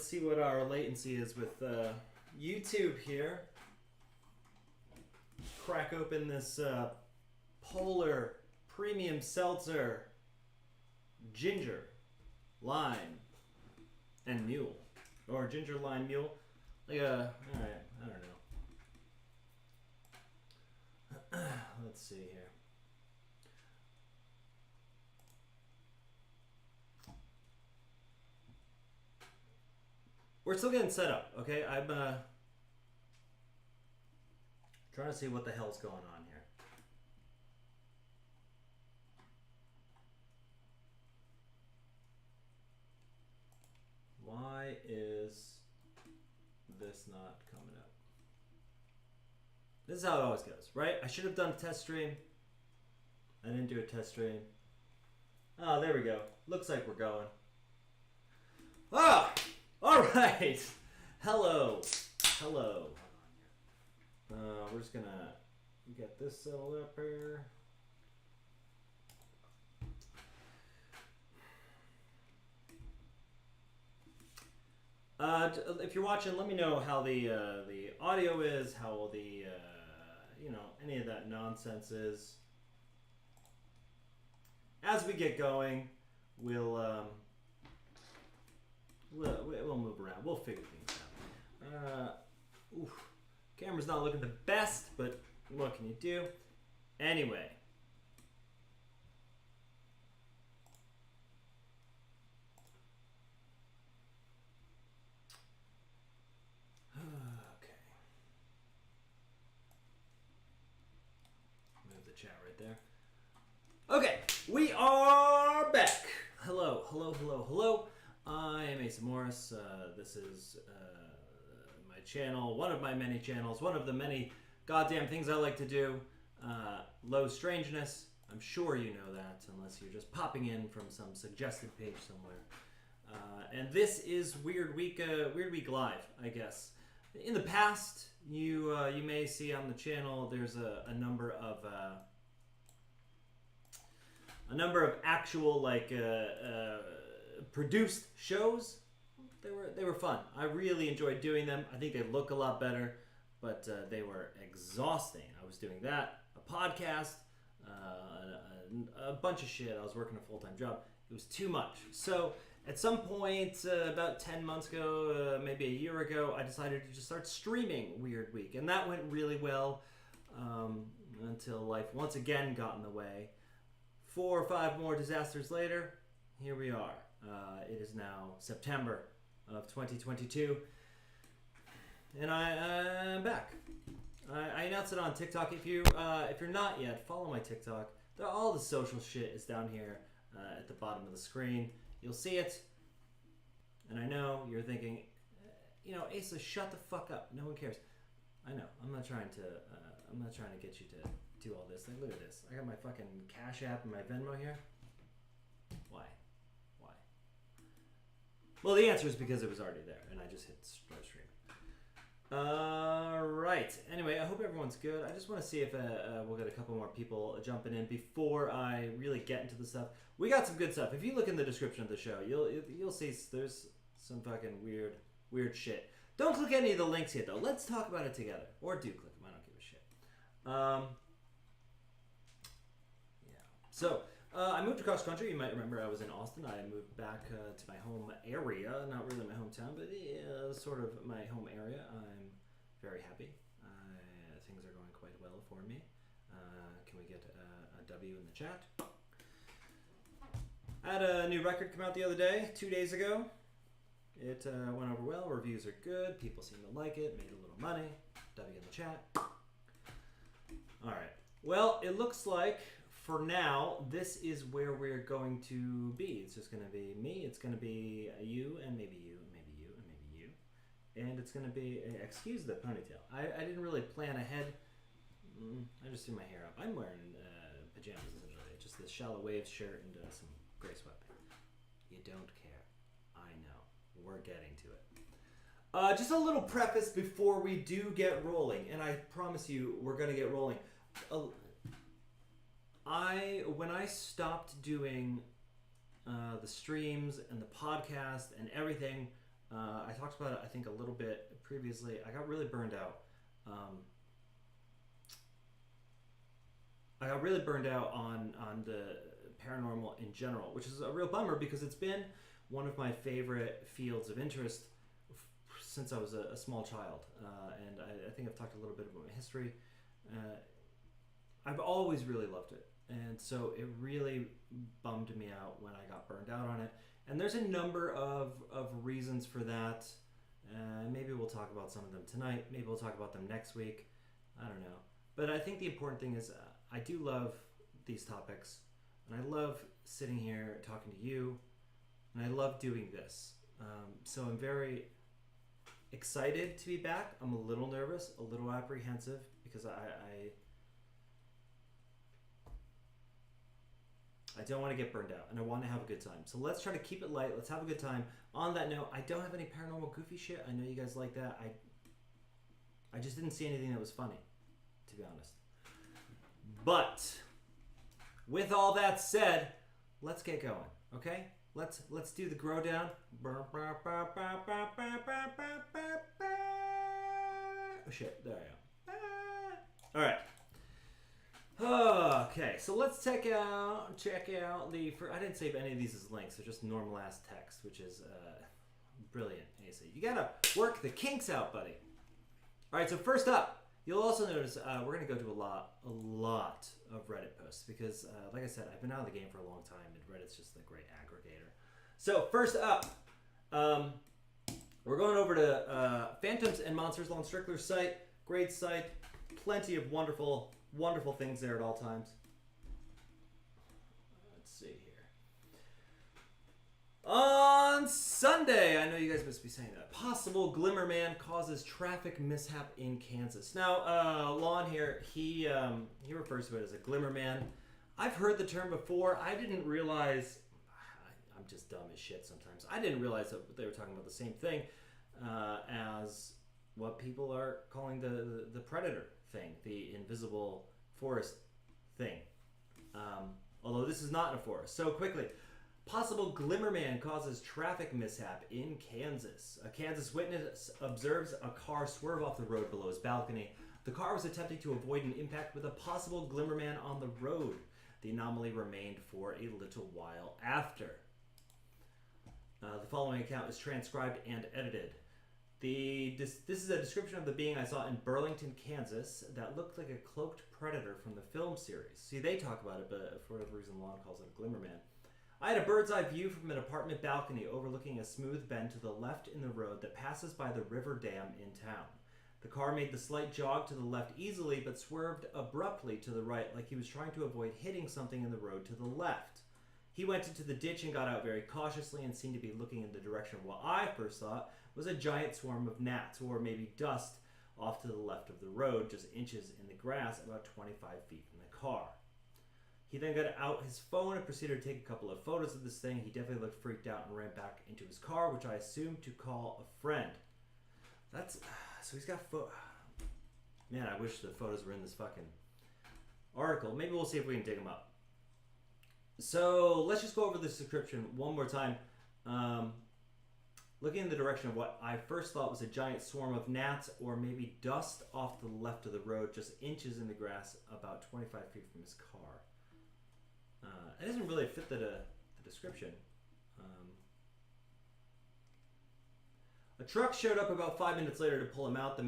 see what our latency is with YouTube here. Crack open this Polar Premium Seltzer, ginger, lime, and mule, or ginger lime mule. Like all right, I don't know. Let's see here. We're still getting set up, okay? I'm trying to see what the hell's going on here. Why is this not coming up? This is how it always goes, right? I should have done a test stream. I didn't do a test stream. Oh, there we go. Looks like we're going. Ah! All right. Hello. Hello. We're just gonna get this settled up here. If you're watching, let me know how the audio is, how the you know, any of that nonsense is. As we get going, we'll move around. We'll figure things out. Camera's not looking the best, but what can you do? Anyway. Okay. Move the chat right there. Okay, we are back. Hello, hello, hello, hello. I am Asa Morris. This is my channel, one of my many channels, one of the many goddamn things I like to do. LowStrangeness. I'm sure you know that, unless you're just popping in from some suggested page somewhere. And this is Weird Week Live, I guess. In the past, you may see on the channel there's a number of actual like produced shows. They were fun. I really enjoyed doing them. I think they look a lot better, but they were exhausting. I was doing that, a podcast, a bunch of shit. I was working a full-time job. It was too much. So at some point, about 10 months ago, maybe a year ago, I decided to just start streaming Weird Week. And that went really well until life once again got in the way. 4 or 5 more disasters later, here we are. It is now September of 2022. And I'm back. I announced it on TikTok. If you're not yet, follow my TikTok. All the social shit is down here at the bottom of the screen. You'll see it. And I know you're thinking, Asa, shut the fuck up. No one cares. I know. I'm not trying to get you to do all this. Like, look at this. I got my fucking Cash App and my Venmo here. Why? Well, the answer is because it was already there, and I just hit start streaming. Right. Anyway, I hope everyone's good. I just want to see if we'll get a couple more people jumping in before I really get into the stuff. We got some good stuff. If you look in the description of the show, you'll see there's some fucking weird shit. Don't click any of the links yet, though. Let's talk about it together. Or do click them. I don't give a shit. Yeah. So, I moved across country. You might remember I was in Austin. I moved back to my home area. Not really my hometown, but sort of my home area. I'm very happy. Things are going quite well for me. Can we get a W in the chat? I had a new record come out the other day, 2 days ago. It went over well. Reviews are good. People seem to like it. Made a little money. W in the chat. All right. Well, it looks like for now, this is where we're going to be. It's just going to be me. It's going to be you, and maybe you, and maybe you, and maybe you. And it's going to be, excuse the ponytail. I didn't really plan ahead. I just threw my hair up. I'm wearing pajamas, essentially. Just this Shallow Waves shirt and some gray sweatpants. You don't care. I know. We're getting to it. Just a little preface before we do get rolling. And I promise you, we're going to get rolling. When I stopped doing the streams and the podcast and everything, I talked about it, I think, a little bit previously. I got really burned out. I got really burned out on the paranormal in general, which is a real bummer because it's been one of my favorite fields of interest since I was a small child. And I think I've talked a little bit about my history. I've always really loved it. And so it really bummed me out when I got burned out on it. And there's a number of reasons for that. Maybe we'll talk about some of them tonight. Maybe we'll talk about them next week. I don't know. But I think the important thing is I do love these topics. And I love sitting here talking to you. And I love doing this. So I'm very excited to be back. I'm a little nervous, a little apprehensive because I don't want to get burned out and I want to have a good time. So let's try to keep it light. Let's have a good time. On that note, I don't have any paranormal goofy shit. I know you guys like that. I just didn't see anything that was funny, to be honest. But with all that said, let's get going, okay? Let's do the grow down. Oh shit, there I am. All right. Okay, so let's check out the. I didn't save any of these as links. They're just normal ass text, which is brilliant. AC, you gotta work the kinks out, buddy. All right, so first up, you'll also notice we're gonna go to a lot of Reddit posts because, like I said, I've been out of the game for a long time, and Reddit's just the great aggregator. So first up, we're going over to Phantoms and Monsters on Strickler's site. Great site, plenty of wonderful things there at all times. Let's see here. On Sunday, I know you guys must be saying that. Possible Glimmer man causes traffic mishap in Kansas. Now, Lon here, he refers to it as a Glimmer man. I've heard the term before. I didn't realize. I'm just dumb as shit sometimes. I didn't realize that they were talking about the same thing as what people are calling the predator thing, the invisible forest thing. Although this is not in a forest. So quickly, possible Glimmer man causes traffic mishap in Kansas. A Kansas witness observes a car swerve off the road below his balcony. The car was attempting to avoid an impact with a possible Glimmer man on the road. The anomaly remained for a little while after. The following account is transcribed and edited. This is a description of the being I saw in Burlington, Kansas that looked like a cloaked predator from the film series. See, they talk about it, but for whatever reason, Lon calls it a Glimmer man. I had a bird's eye view from an apartment balcony overlooking a smooth bend to the left in the road that passes by the river dam in town. The car made the slight jog to the left easily, but swerved abruptly to the right like he was trying to avoid hitting something in the road to the left. He went into the ditch and got out very cautiously and seemed to be looking in the direction of what I first thought was a giant swarm of gnats or maybe dust off to the left of the road, just inches in the grass, about 25 feet from the car. He then got out his phone and proceeded to take a couple of photos of this thing. He definitely looked freaked out and ran back into his car, which I assumed to call a friend. So he's got Man, I wish the photos were in this fucking article. Maybe we'll see if we can dig them up. So let's just go over this description one more time. Looking in the direction of what I first thought was a giant swarm of gnats or maybe dust off to the left of the road, just inches in the grass, about 25 feet from his car. It doesn't really fit the description. A truck showed up about 5 minutes later to pull him out.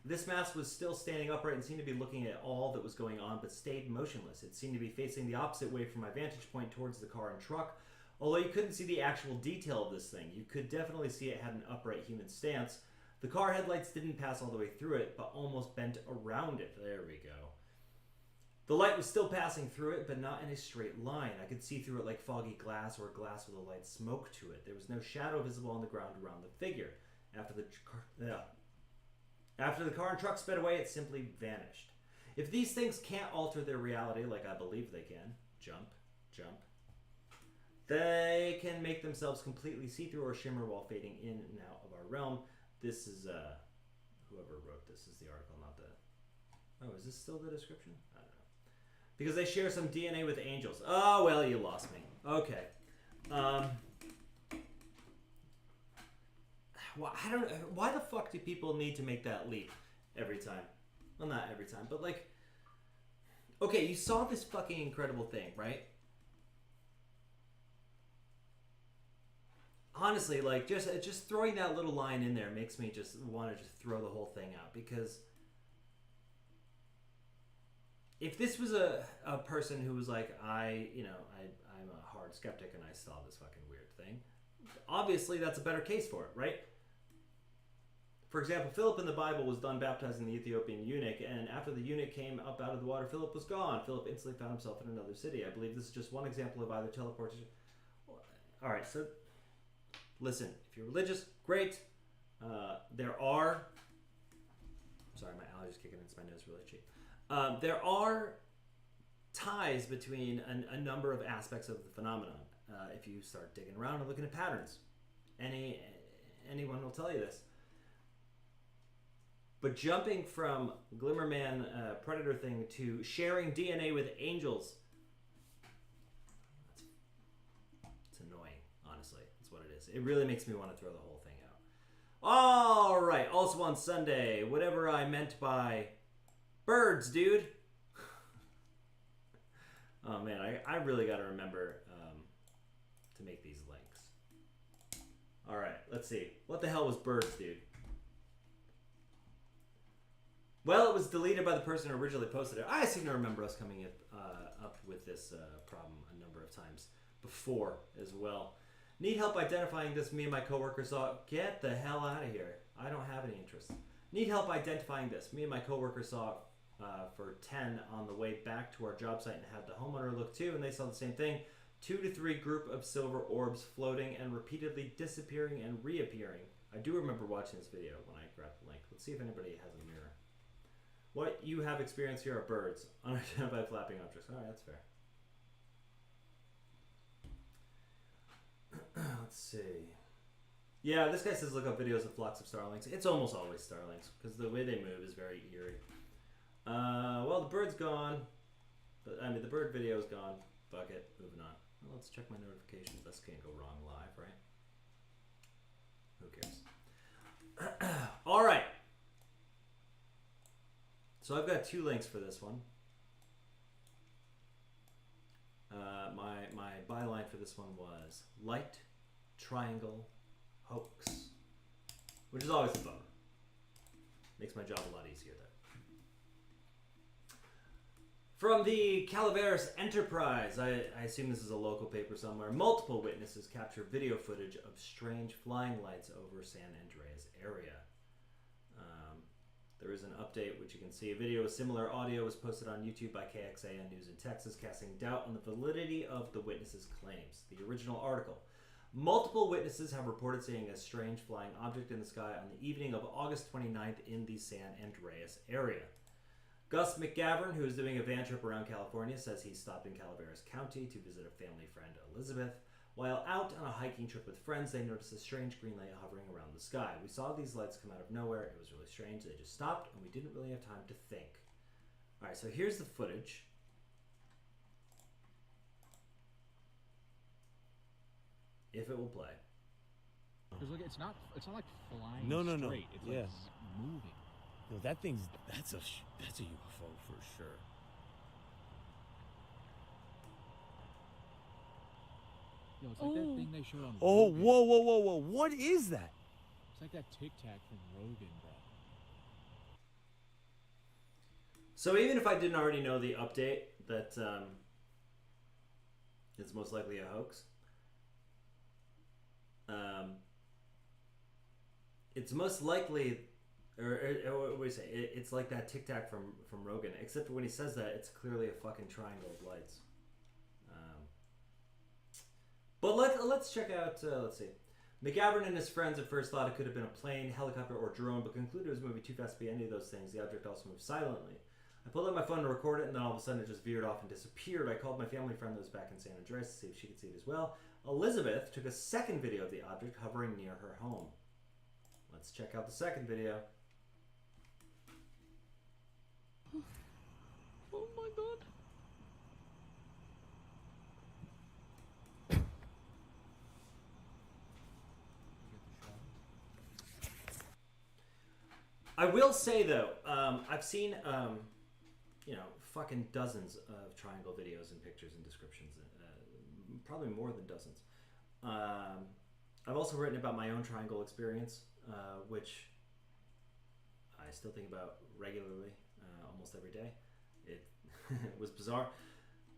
This mass was still standing upright and seemed to be looking at all that was going on, but stayed motionless. It seemed to be facing the opposite way from my vantage point towards the car and truck. Although you couldn't see the actual detail of this thing, you could definitely see it had an upright human stance. The car headlights didn't pass all the way through it, but almost bent around it. There we go. The light was still passing through it, but not in a straight line. I could see through it like foggy glass or glass with a light smoke to it. There was no shadow visible on the ground around the figure. After the car and truck sped away, it simply vanished. If these things can't alter their reality like I believe they can, jump, they can make themselves completely see-through or shimmer while fading in and out of our realm. This is, whoever wrote this is the article, not the... Oh, is this still the description? I don't know. Because they share some DNA with angels. Oh, well, you lost me. Okay. I don't. Why the fuck do people need to make that leap every time? Well, not every time, but like, okay, you saw this fucking incredible thing, right? Honestly, like just throwing that little line in there makes me just want to just throw the whole thing out, because if this was a person who was like, I'm a hard skeptic and I saw this fucking weird thing, obviously that's a better case for it, right? For example, Philip in the Bible was done baptizing the Ethiopian eunuch, and after the eunuch came up out of the water, Philip was gone. Philip instantly found himself in another city. I believe this is just one example of either teleportation. All right, so listen, if you're religious, great. There are... Sorry, my allergies kicking into my nose really cheap. There are ties between a number of aspects of the phenomenon. If you start digging around and looking at patterns, anyone will tell you this. But jumping from Glimmer Man Predator thing to sharing DNA with angels, it's annoying, honestly. That's what it is. It really makes me want to throw the whole thing out. All right. Also on Sunday, whatever I meant by birds, dude. Oh, man. I really got to remember to make these links. All right. Let's see. What the hell was birds, dude? Well, it was deleted by the person who originally posted it. I seem to remember us coming up with this problem a number of times before as well. Need help identifying this? Me and my coworker saw. Get the hell out of here. I don't have any interest. Need help identifying this? Me and my coworker saw for 10 on the way back to our job site and had the homeowner look too, and they saw the same thing. 2 to 3 group of silver orbs floating and repeatedly disappearing and reappearing. I do remember watching this video when I grabbed the link. Let's see if anybody has a mirror. What you have experienced here are birds, unidentified flapping objects. All right, that's fair. Let's see. Yeah, this guy says look up videos of flocks of starlings. It's almost always starlings because the way they move is very eerie. Well, the bird's gone. The bird video is gone. Fuck it. Moving on. Well, let's check my notifications. This can't go wrong live, right? Who cares? All right. So I've got 2 links for this one. My byline for this one was light triangle hoax, which is always a bummer. Makes my job a lot easier there. From the Calaveras Enterprise, I assume this is a local paper somewhere. Multiple witnesses capture video footage of strange flying lights over San Andreas area. There is an update, which you can see. A video with similar audio was posted on YouTube by KXAN News in Texas, casting doubt on the validity of the witnesses' claims. The original article. Multiple witnesses have reported seeing a strange flying object in the sky on the evening of August 29th in the San Andreas area. Gus McGavern, who is doing a van trip around California, says he stopped in Calaveras County to visit a family friend, Elizabeth. While out on a hiking trip with friends, they noticed a strange green light hovering around the sky. We saw these lights come out of nowhere. It was really strange. They just stopped, and we didn't really have time to think. All right, so here's the footage. If it will play. Because look, it's not like flying no. straight. It's like moving. No, that's a UFO for sure. Yo, it's like that thing they showed on Oh, Rogan. whoa. What is that? It's like that tictAC from Rogan, bro. So even if I didn't already know the update that it's most likely a hoax, it's most likely, or what do you say? It's like that tictAC from Rogan, except for when he says that, it's clearly a fucking triangle of lights. But let's check out, let's see. McGavern and his friends at first thought it could have been a plane, helicopter, or drone, but concluded it was moving too fast to be any of those things. The object also moved silently. I pulled out my phone to record it, and then all of a sudden it just veered off and disappeared. I called my family friend that was back in San Andreas to see if she could see it as well. Elizabeth took a second video of the object hovering near her home. Let's check out the second video. Oh my god. I will say though, I've seen fucking dozens of triangle videos and pictures and descriptions, probably more than dozens. I've also written about my own triangle experience, which I still think about regularly, almost every day. It was bizarre.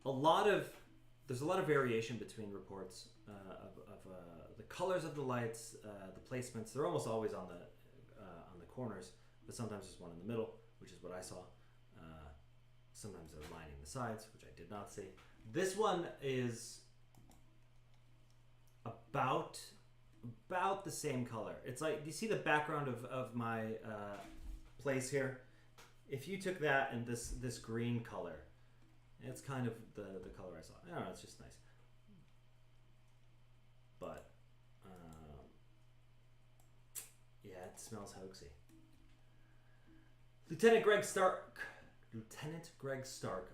There's a lot of variation between reports of the colors of the lights, the placements. They're almost always on the corners, but sometimes there's one in the middle, which is what I saw. Sometimes they're lining the sides, which I did not see. This one is about the same color. It's like, do you see the background of my place here? If you took that and this green color, it's kind of the color I saw. I don't know, it's just nice. But yeah, it smells hoaxy. Lieutenant Greg Stark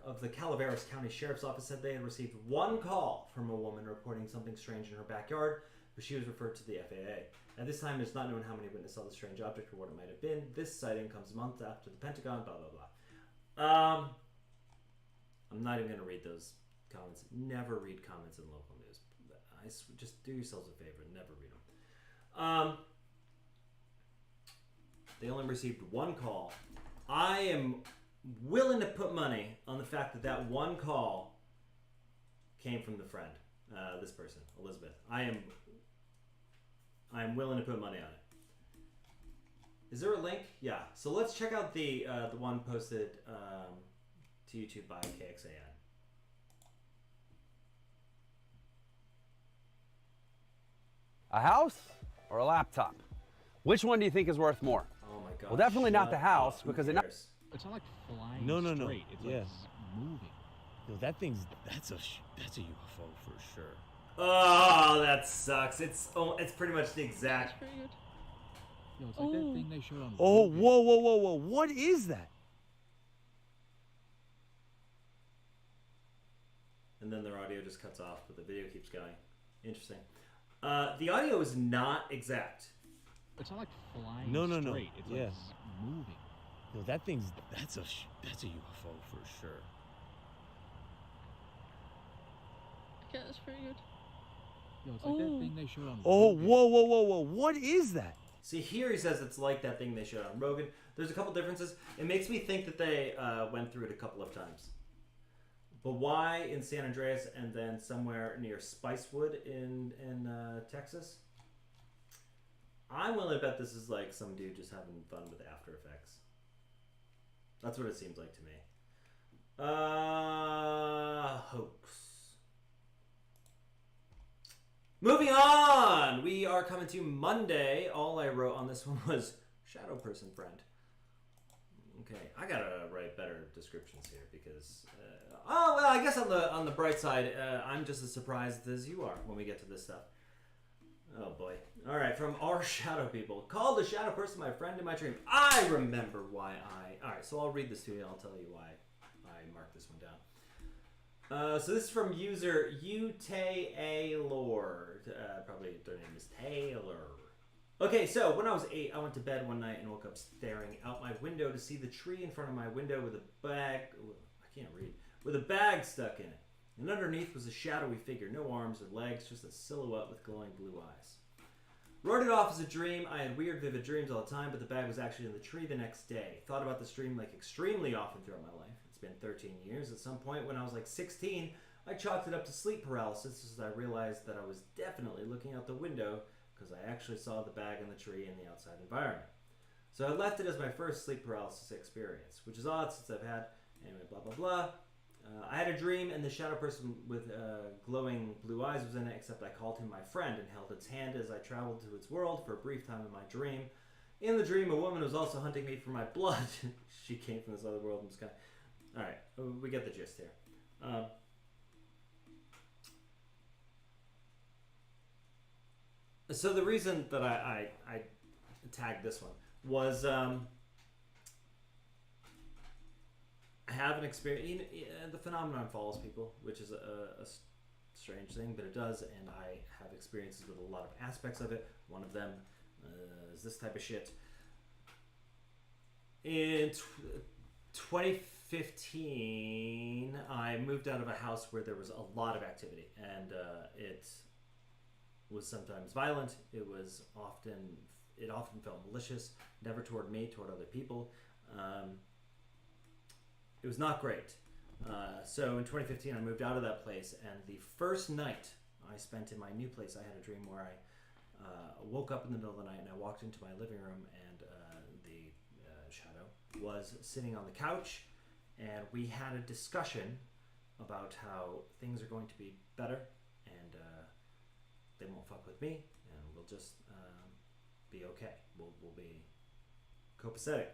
of the Calaveras County Sheriff's Office said they had received one call from a woman reporting something strange in her backyard, but she was referred to the FAA. At this time, it's not known how many witnesses saw the strange object or what it might have been. This sighting comes months after the Pentagon, blah, blah, blah. I'm not even going to read those comments. Never read comments in local news. Just do yourselves a favor and never read them. They only received one call. I am willing to put money on the fact that one call came from the friend, this person, Elizabeth. I am willing to put money on it. Is there a link? Yeah. So let's check out the one posted to YouTube by KXAN. A house or a laptop? Which one do you think is worth more? Oh my god. Well, definitely not the house because it. It's not like flying No. straight. It's like moving. Yo, that's a UFO for sure. Oh, that sucks. It's pretty much the That's exact. pretty good. Yo, it's like that thing they showed on. Oh, Rogan. whoa. What is that? And then their audio just cuts off, but the video keeps going. Interesting. The audio is not exact. It's not like flying No. straight. It's like moving. Yo, that's a UFO for sure. Yeah, that's pretty good. Yo, it's like that thing they showed on. Oh, Rogan. whoa. What is that? See, here he says it's like that thing they showed on Rogan. There's a couple differences. It makes me think that they went through it a couple of times. But why in San Andreas and then somewhere near Spicewood in Texas? I'm willing to bet this is like some dude just having fun with After Effects. That's what it seems like to me. Hoax. Moving on! We are coming to Monday. All I wrote on this one was Shadow Person Friend. Okay, I gotta write better descriptions here because... oh, well, I guess on the bright side, I'm just as surprised as you are when we get to this stuff. Oh, boy. All right, from our shadow people. Called a shadow person my friend in my dream. I remember why I... All right, so I'll read this to you. I'll tell you why I marked this one down. So this is from user utaylord. Probably their name is Taylor. Okay, so when I was 8, I went to bed one night and woke up staring out my window to see the tree in front of my window with a bag... I can't read. With a bag stuck in it. And underneath was a shadowy figure. No arms or legs, just a silhouette with glowing blue eyes. Wrote it off as a dream. I had weird, vivid dreams all the time, but the bag was actually in the tree the next day. Thought about this dream like extremely often throughout my life. It's been 13 years. At some point when I was like 16, I chalked it up to sleep paralysis as I realized that I was definitely looking out the window because I actually saw the bag in the tree in the outside environment. So I left it as my first sleep paralysis experience, which is odd since I've had, anyway, blah, blah, blah. I had a dream and the shadow person with glowing blue eyes was in it, except I called him my friend and held its hand as I traveled to its world for a brief time in my dream. In the dream, a woman was also hunting me for my blood. She came from this other world in the sky. Alright, we get the gist here. So the reason that I tagged this one was I have an experience. The phenomenon follows people, which is a strange thing, but it does, and I have experiences with a lot of aspects of it. One of them is this type of shit. In 2015, I moved out of a house where there was a lot of activity, and it was sometimes violent. It often felt malicious, never toward me, toward other people. It was not great. So in 2015, I moved out of that place, and the first night I spent in my new place, I had a dream where I woke up in the middle of the night and I walked into my living room, and the shadow was sitting on the couch, and we had a discussion about how things are going to be better, and they won't fuck with me, and we'll just be okay. We'll be copacetic.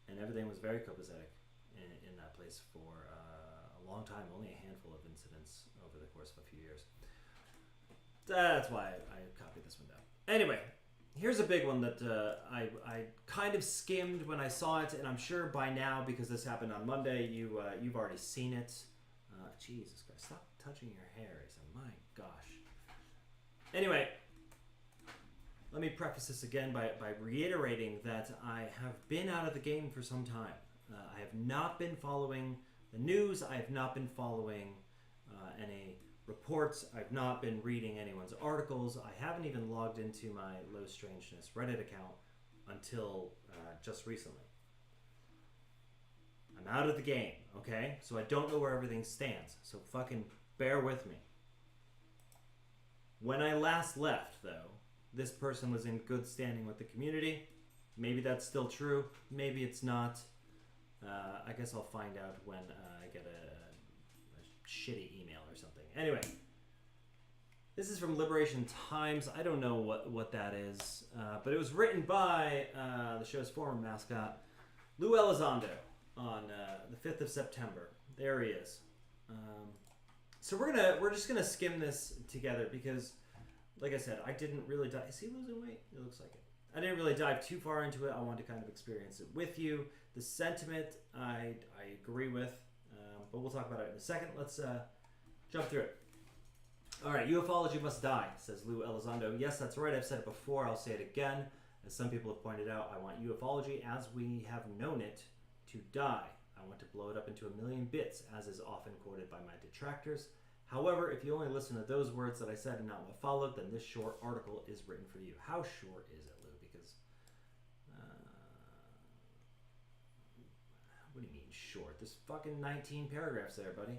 And everything was very copacetic in that place for a long time. Only a handful of incidents over the course of a few years. That's why I copied this one down. Anyway, here's a big one that I kind of skimmed when I saw it, and I'm sure by now, because this happened on Monday, you've already seen it. Jesus Christ, stop touching your hair, Asa. My gosh. Anyway, let me preface this again by reiterating that I have been out of the game for some time. I have not been following the news. I have not been following any reports. I've not been reading anyone's articles. I haven't even logged into my LowStrangeness Reddit account until just recently. I'm out of the game, okay? So I don't know where everything stands. So fucking bear with me. When I last left, though, this person was in good standing with the community. Maybe that's still true. Maybe it's not. I guess I'll find out when I get a shitty email or something. Anyway, this is from Liberation Times. I don't know what that is, but it was written by the show's former mascot, Lou Elizondo, on the 5th of September. There he is. So we're just gonna skim this together because, like I said, I didn't really dive. Is he losing weight? It looks like it. I didn't really dive too far into it. I wanted to kind of experience it with you. The sentiment I agree with, but we'll talk about it in a second. Let's jump through it. All right, UFOlogy must die, says Lou Elizondo. Yes, that's right. I've said it before. I'll say it again. As some people have pointed out, I want UFOlogy, as we have known it, to die. I want to blow it up into a million bits, as is often quoted by my detractors. However, if you only listen to those words that I said and not what followed, then this short article is written for you. How short is it, Lou? Because, what do you mean short? There's fucking 19 paragraphs there, buddy.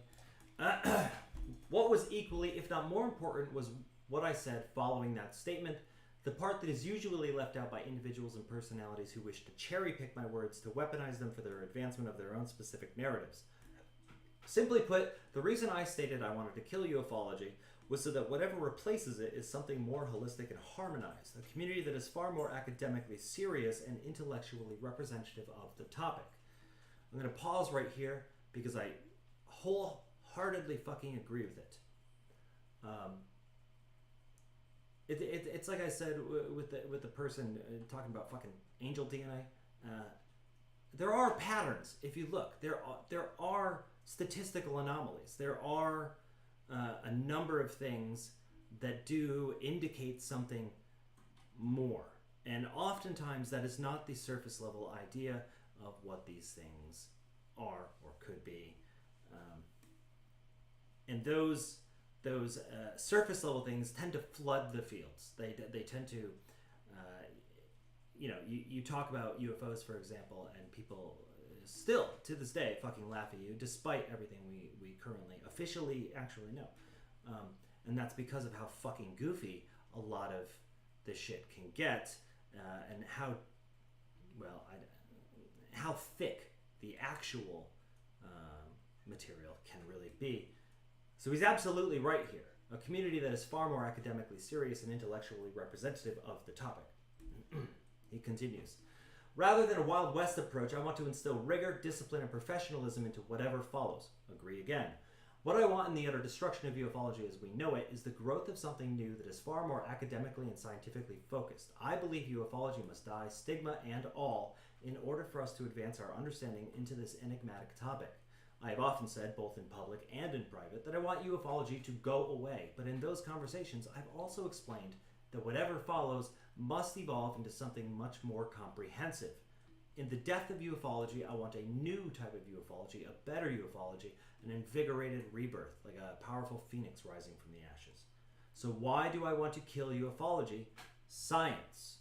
What was equally, if not more important, was what I said following that statement. The part that is usually left out by individuals and personalities who wish to cherry pick my words to weaponize them for their advancement of their own specific narratives. Simply put, the reason I stated I wanted to kill UFOlogy was so that whatever replaces it is something more holistic and harmonized, a community that is far more academically serious and intellectually representative of the topic. I'm going to pause right here because I wholeheartedly fucking agree with it. It's like I said with the person talking about fucking angel DNA. There are patterns. If you look, there are statistical anomalies. There are a number of things that do indicate something more, and oftentimes that is not the surface level idea of what these things are or could be. And those surface level things tend to flood the fields. They tend to, you talk about UFOs, for example, and people still to this day fucking laugh at you, despite everything we currently officially actually know. And that's because of how fucking goofy a lot of this shit can get, and how thick the actual material can really be. So he's absolutely right here. A community that is far more academically serious and intellectually representative of the topic. He continues. Rather than a Wild West approach, I want to instill rigor, discipline, and professionalism into whatever follows. Agree again. What I want in the utter destruction of UFOlogy as we know it is the growth of something new that is far more academically and scientifically focused. I believe UFOlogy must die, stigma and all, in order for us to advance our understanding into this enigmatic topic. I have often said, both in public and in private, that I want UFOlogy to go away, but in those conversations, I've also explained that whatever follows must evolve into something much more comprehensive. In the death of ufology, I want a new type of ufology, a better ufology, an invigorated rebirth, like a powerful phoenix rising from the ashes. So why do I want to kill ufology? Science.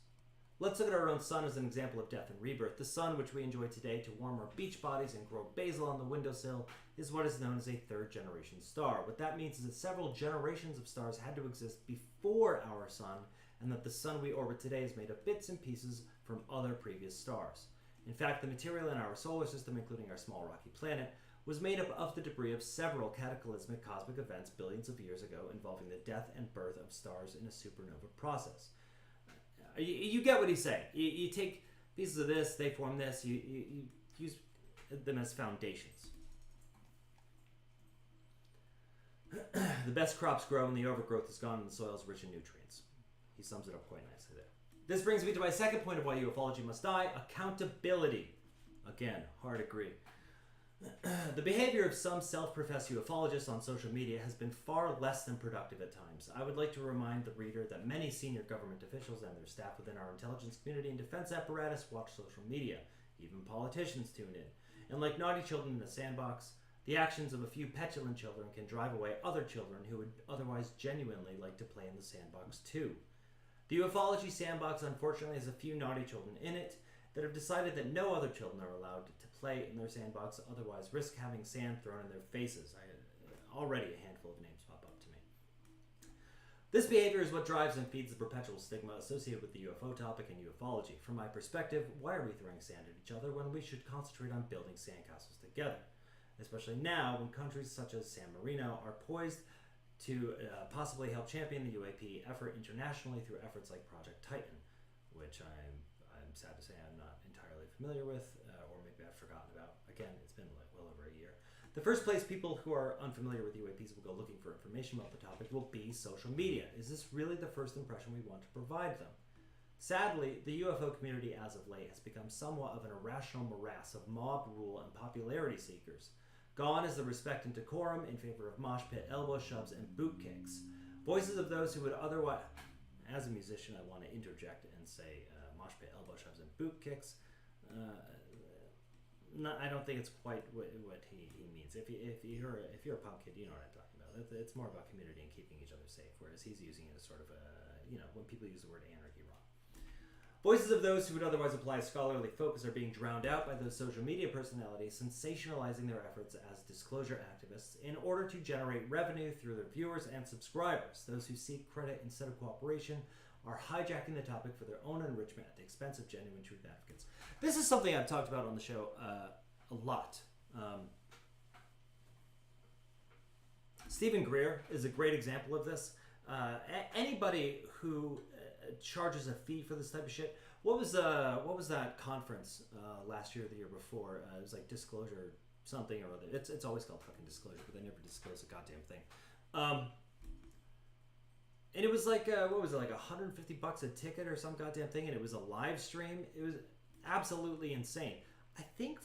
Let's look at our own sun as an example of death and rebirth. The sun, which we enjoy today to warm our beach bodies and grow basil on the windowsill, is what is known as a third-generation star. What that means is that several generations of stars had to exist before our sun, and that the sun we orbit today is made of bits and pieces from other previous stars. In fact, the material in our solar system, including our small rocky planet, was made up of the debris of several cataclysmic cosmic events billions of years ago involving the death and birth of stars in a supernova process. You get what he's saying. You take pieces of this, they form this, you use them as foundations. The best crops grow when the overgrowth is gone and the soil is rich in nutrients. He sums it up quite nicely there. This brings me to my second point of why ufology must die: accountability. Again, hard agree. The behavior of some self-professed ufologists on social media has been far less than productive at times. I would like to remind the reader that many senior government officials and their staff within our intelligence community and defense apparatus watch social media. Even politicians tune in. And like naughty children in a sandbox, the actions of a few petulant children can drive away other children who would otherwise genuinely like to play in the sandbox too. The ufology sandbox unfortunately has a few naughty children in it that have decided that no other children are allowed to play in their sandbox, otherwise risk having sand thrown in their faces. Already a handful of names pop up to me. This behavior is what drives and feeds the perpetual stigma associated with the UFO topic and ufology. From my perspective, why are we throwing sand at each other when we should concentrate on building sandcastles together? Especially now when countries such as San Marino are poised to possibly help champion the UAP effort internationally through efforts like Project Titan, which I'm sad to say I'm not entirely familiar with, or maybe I've forgotten about. Again, it's been like well over a year. The first place people who are unfamiliar with UAPs will go looking for information about the topic will be social media. Is this really the first impression we want to provide them? Sadly, the UFO community as of late has become somewhat of an irrational morass of mob rule and popularity seekers. Gone is the respect and decorum in favor of mosh pit elbow shoves and boot kicks. Voices of those who would otherwise... As a musician, I want to interject and say mosh pit elbow shoves and boot kicks. I don't think it's quite what he means. If you're a punk kid, you know what I'm talking about. It's more about community and keeping each other safe, whereas he's using it as sort of a, when people use the word anarchy wrong. Voices of those who would otherwise apply scholarly focus are being drowned out by those social media personalities sensationalizing their efforts as disclosure activists in order to generate revenue through their viewers and subscribers. Those who seek credit instead of cooperation are hijacking the topic for their own enrichment at the expense of genuine truth advocates. This is something I've talked about on the show a lot. Stephen Greer is a great example of this. Anybody who charges a fee for this type of shit. What was that conference last year or the year before? It was like Disclosure something or other. It's always called fucking Disclosure, but they never disclose a goddamn thing. And it was like what was it, like $150 a ticket or some goddamn thing, and it was a live stream. It was absolutely insane. I think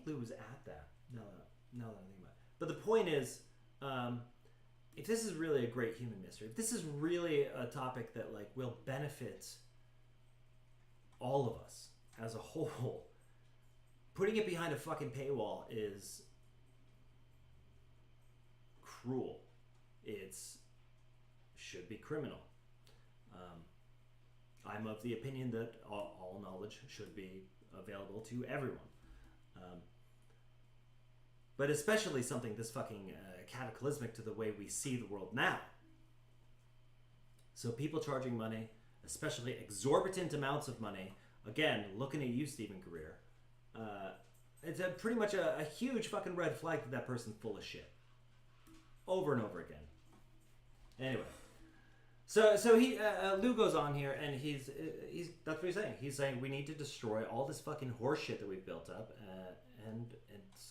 Lou was at that. No, that I think about it. But the point is, if this is really a great human mystery, if this is really a topic that like will benefit all of us as a whole, putting it behind a fucking paywall is cruel. It's should be criminal. I'm of the opinion that all knowledge should be available to everyone. But especially something this fucking cataclysmic to the way we see the world now. So people charging money, especially exorbitant amounts of money, again, looking at you, Stephen Greer, it's pretty much a huge fucking red flag that person's full of shit. Over and over again. Anyway. So he Lou goes on here and he's that's what he's saying. He's saying we need to destroy all this fucking horse shit that we've built up and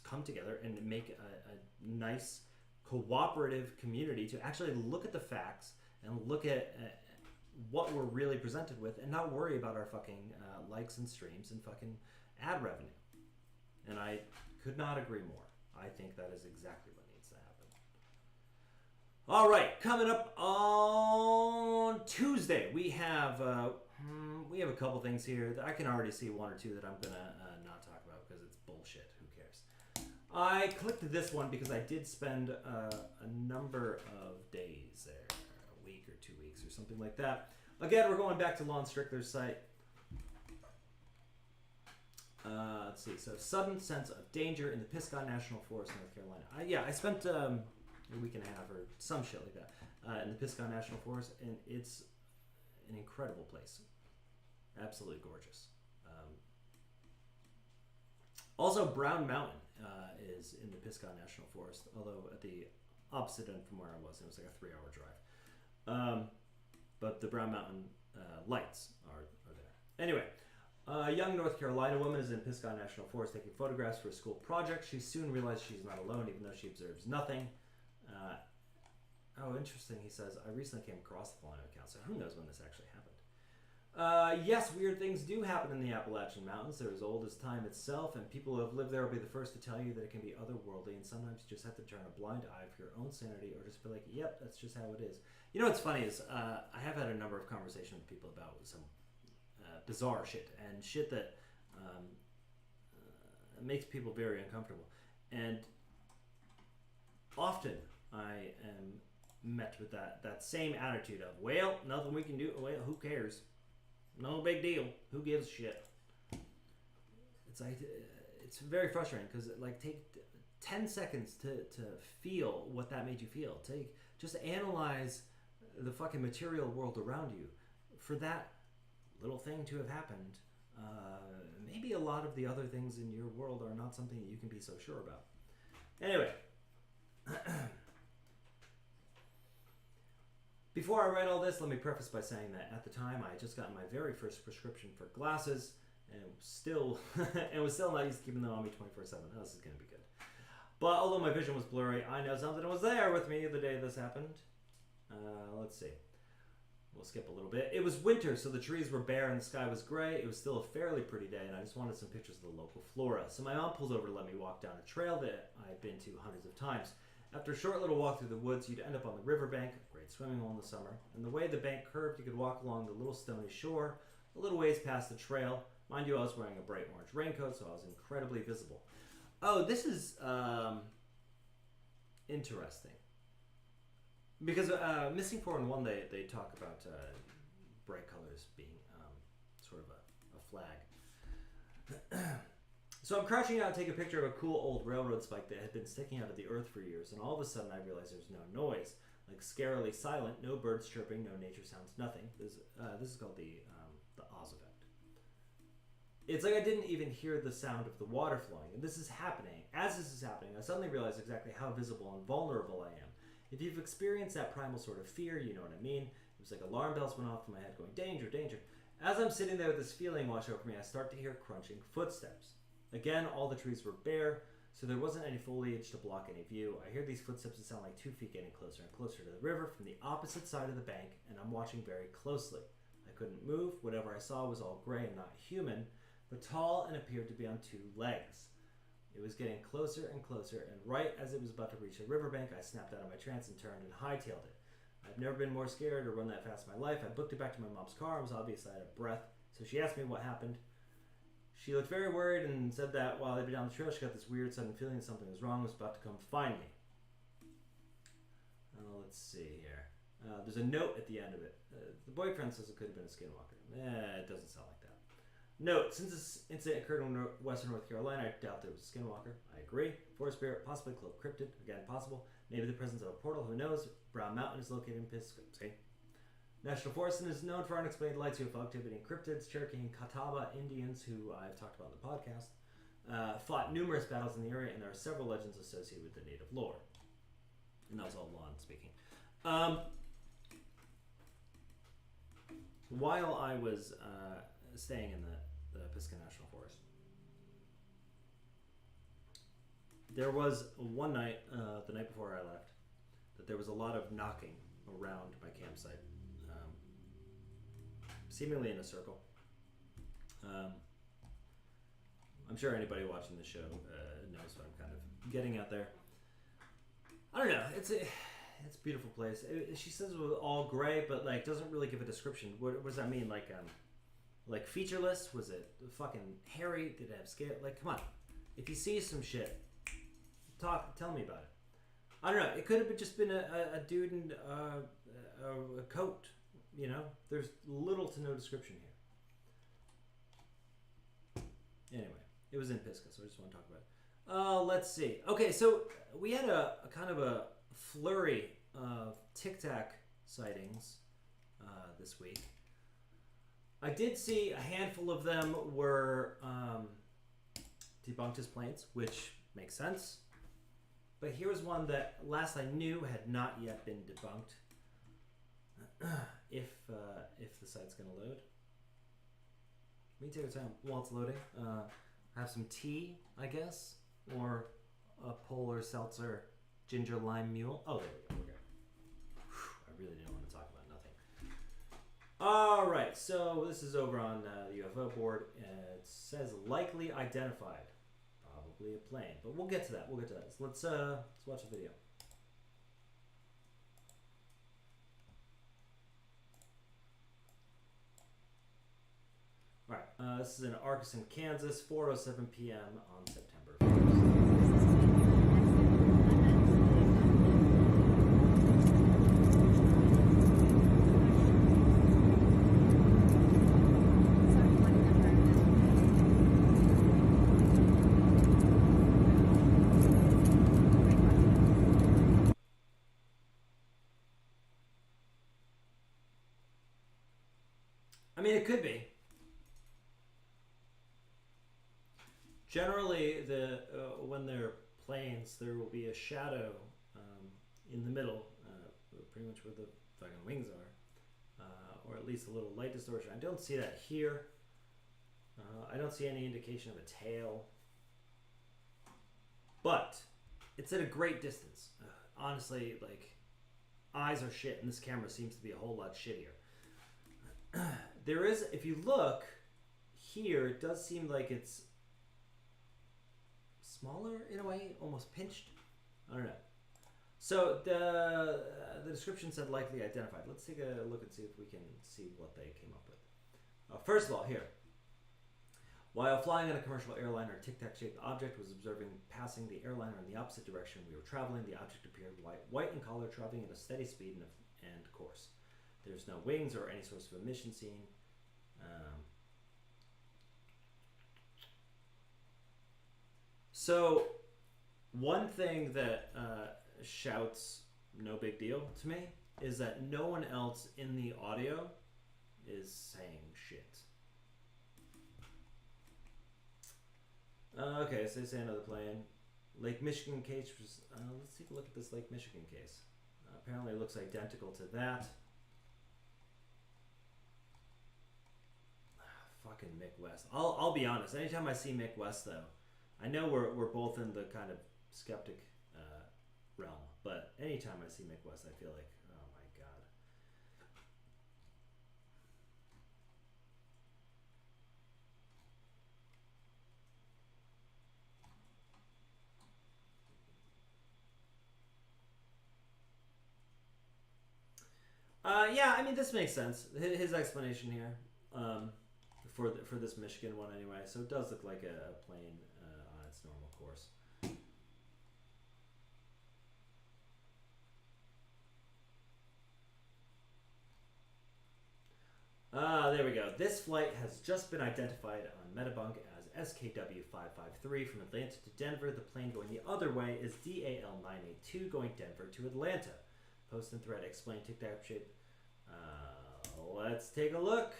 come together and make a nice cooperative community to actually look at the facts and look at what we're really presented with and not worry about our fucking likes and streams and fucking ad revenue. And I could not agree more. I think that is exactly what needs to happen. All right, coming up on Tuesday, we have We have a couple things here. I can already see one or two that I'm going to not talk about because it's bullshit. Who cares? I clicked this one because I did spend a number of days there, a week or 2 weeks or something like that. Again, we're going back to Lon Strickler's site. Let's see. So, sudden sense of danger in the Pisgah National Forest, North Carolina. I spent a week and a half or some shit like that in the Pisgah National Forest, and it's an incredible place. Absolutely gorgeous. Also, Brown Mountain is in the Pisgah National Forest, although at the opposite end from where I was. It was like a 3-hour drive. But the Brown Mountain lights are there. Anyway, a young North Carolina woman is in Pisgah National Forest taking photographs for a school project. She soon realizes she's not alone, even though she observes nothing. Oh, interesting, he says. I recently came across the following account, so who knows when this actually happened. Yes, weird things do happen in the Appalachian Mountains. They're as old as time itself, and people who have lived there will be the first to tell you that it can be otherworldly, and sometimes you just have to turn a blind eye for your own sanity, or just be like, yep, that's just how it is. You know what's funny is, I have had a number of conversations with people about some bizarre shit, and shit that makes people very uncomfortable. And often I am met with that same attitude of, well, nothing we can do, well, who cares? No big deal. Who gives a shit? It's like, it's very frustrating because take 10 seconds to feel what that made you feel. Just analyze the fucking material world around you. For that little thing to have happened, maybe a lot of the other things in your world are not something that you can be so sure about. Anyway. Before I write all this, let me preface by saying that at the time I had just gotten my very first prescription for glasses, and was still not used to keeping them on me 24/7. Oh, this is going to be good. But although my vision was blurry, I know something was there with me the day this happened. Let's see. We'll skip a little bit. It was winter, so the trees were bare and the sky was gray. It was still a fairly pretty day, and I just wanted some pictures of the local flora. So my mom pulled over to let me walk down a trail that I'd been to hundreds of times. After a short little walk through the woods, you'd end up on the riverbank, a great swimming hole in the summer. And the way the bank curved, you could walk along the little stony shore, a little ways past the trail. Mind you, I was wearing a bright orange raincoat, so I was incredibly visible. Oh, this is interesting. Because Missing 411, they talk about bright colors being sort of a flag. So I'm crouching out to take a picture of a cool old railroad spike that had been sticking out of the earth for years, and all of a sudden I realized there's no noise. Like scarily silent, no birds chirping, no nature sounds, nothing. This is called the Oz effect. It's like I didn't even hear the sound of the water flowing, and this is happening. As this is happening, I suddenly realized exactly how visible and vulnerable I am. If you've experienced that primal sort of fear, you know what I mean. It was like alarm bells went off in my head going, danger, danger. As I'm sitting there with this feeling wash over me, I start to hear crunching footsteps. Again, all the trees were bare, so there wasn't any foliage to block any view. I hear these footsteps that sound like 2 feet getting closer and closer to the river from the opposite side of the bank, and I'm watching very closely. I couldn't move. Whatever I saw was all gray and not human, but tall and appeared to be on 2 legs. It was getting closer and closer, and right as it was about to reach the riverbank, I snapped out of my trance and turned and hightailed it. I've never been more scared or run that fast in my life. I booked it back to my mom's car. I was obviously out of breath, so she asked me what happened. She looked very worried and said that while I'd been down the trail, she got this weird sudden feeling that something was wrong, was about to come find me. Let's see here. There's a note at the end of it. The boyfriend says it could have been a skinwalker. It doesn't sound like that. Note, since this incident occurred in western North Carolina, I doubt there was a skinwalker. I agree. Forest spirit, possibly cloaked cryptid. Again, possible. Maybe the presence of a portal, who knows? Brown Mountain is located in Pisgah. National Forest is known for unexplained lights, UFO activity, and cryptids. Cherokee and Catawba Indians, who I've talked about in the podcast, fought numerous battles in the area, and there are several legends associated with the native lore. And that was all Lon speaking. While I was staying in the Pisgah National Forest, there was one night, the night before I left, that there was a lot of knocking around my campsite. Seemingly in a circle. I'm sure anybody watching the show knows what I'm kind of getting at there. I don't know. It's a beautiful place. She says it was all gray, but like doesn't really give a description. What does that mean? Like like featureless? Was it fucking hairy? Did it have scale? Like, come on. If you see some shit, tell me about it. I don't know. It could have just been a dude in a coat. You know, there's little to no description here. Anyway, it was in Pisgah, so I just want to talk about it. Let's see. Okay, so we had a kind of a flurry of tictAC sightings this week. I did see a handful of them were debunked as planes, which makes sense. But here was one that last I knew had not yet been debunked. If the site's gonna load, we can take our time while it's loading. Have some tea, I guess, or a polar seltzer ginger lime mule. Oh, there we go. Okay. I really didn't want to talk about nothing. All right, so this is over on the UFO board. It says likely identified, probably a plane, but we'll get to that. So let's watch the video. All right, this is in Atchison, Kansas, 4:07 p.m. on September 1st. I mean, it could be. Generally, when they're planes, there will be a shadow in the middle, pretty much where the fucking wings are, or at least a little light distortion. I don't see that here. I don't see any indication of a tail, but it's at a great distance. Honestly, like, eyes are shit, and this camera seems to be a whole lot shittier. There is, if you look here, it does seem like it's smaller in a way, almost pinched. I don't know. So the description said likely identified. Let's take a look and see if we can see what they came up with. First of all, here. While flying on a commercial airliner, a tic-tac-shaped object was observing passing the airliner in the opposite direction we were traveling. The object appeared white in color, traveling at a steady speed and course. There's no wings or any source of emission seen. So one thing that shouts no big deal to me is that no one else in the audio is saying shit. Okay, so they say another plane. Lake Michigan case. Let's take a look at this Lake Michigan case. Apparently it looks identical to that. Fucking Mick West. I'll be honest. Anytime I see Mick West, though, I know we're both in the kind of skeptic realm, but anytime I see Mick West, I feel like, oh my god. Yeah, I mean, this makes sense. His explanation here, for this Michigan one anyway. So it does look like a plane on its normal course. There we go. This flight has just been identified on Metabunk as SKW553 from Atlanta to Denver. The plane going the other way is DAL982 going Denver to Atlanta. Post and thread explain tic-tac shape. Let's take a look.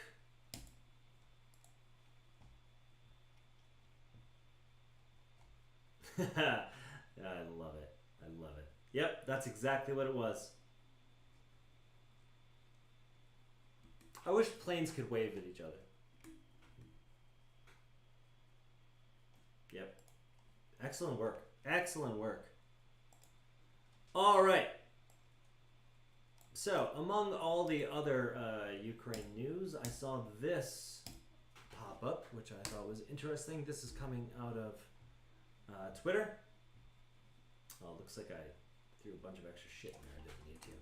I love it. I love it. Yep, that's exactly what it was. I wish planes could wave at each other. Yep. Excellent work. Excellent work. All right. So, among all the other Ukraine news, I saw this pop up, which I thought was interesting. This is coming out of Twitter. Oh, looks like I threw a bunch of extra shit in there I didn't need to.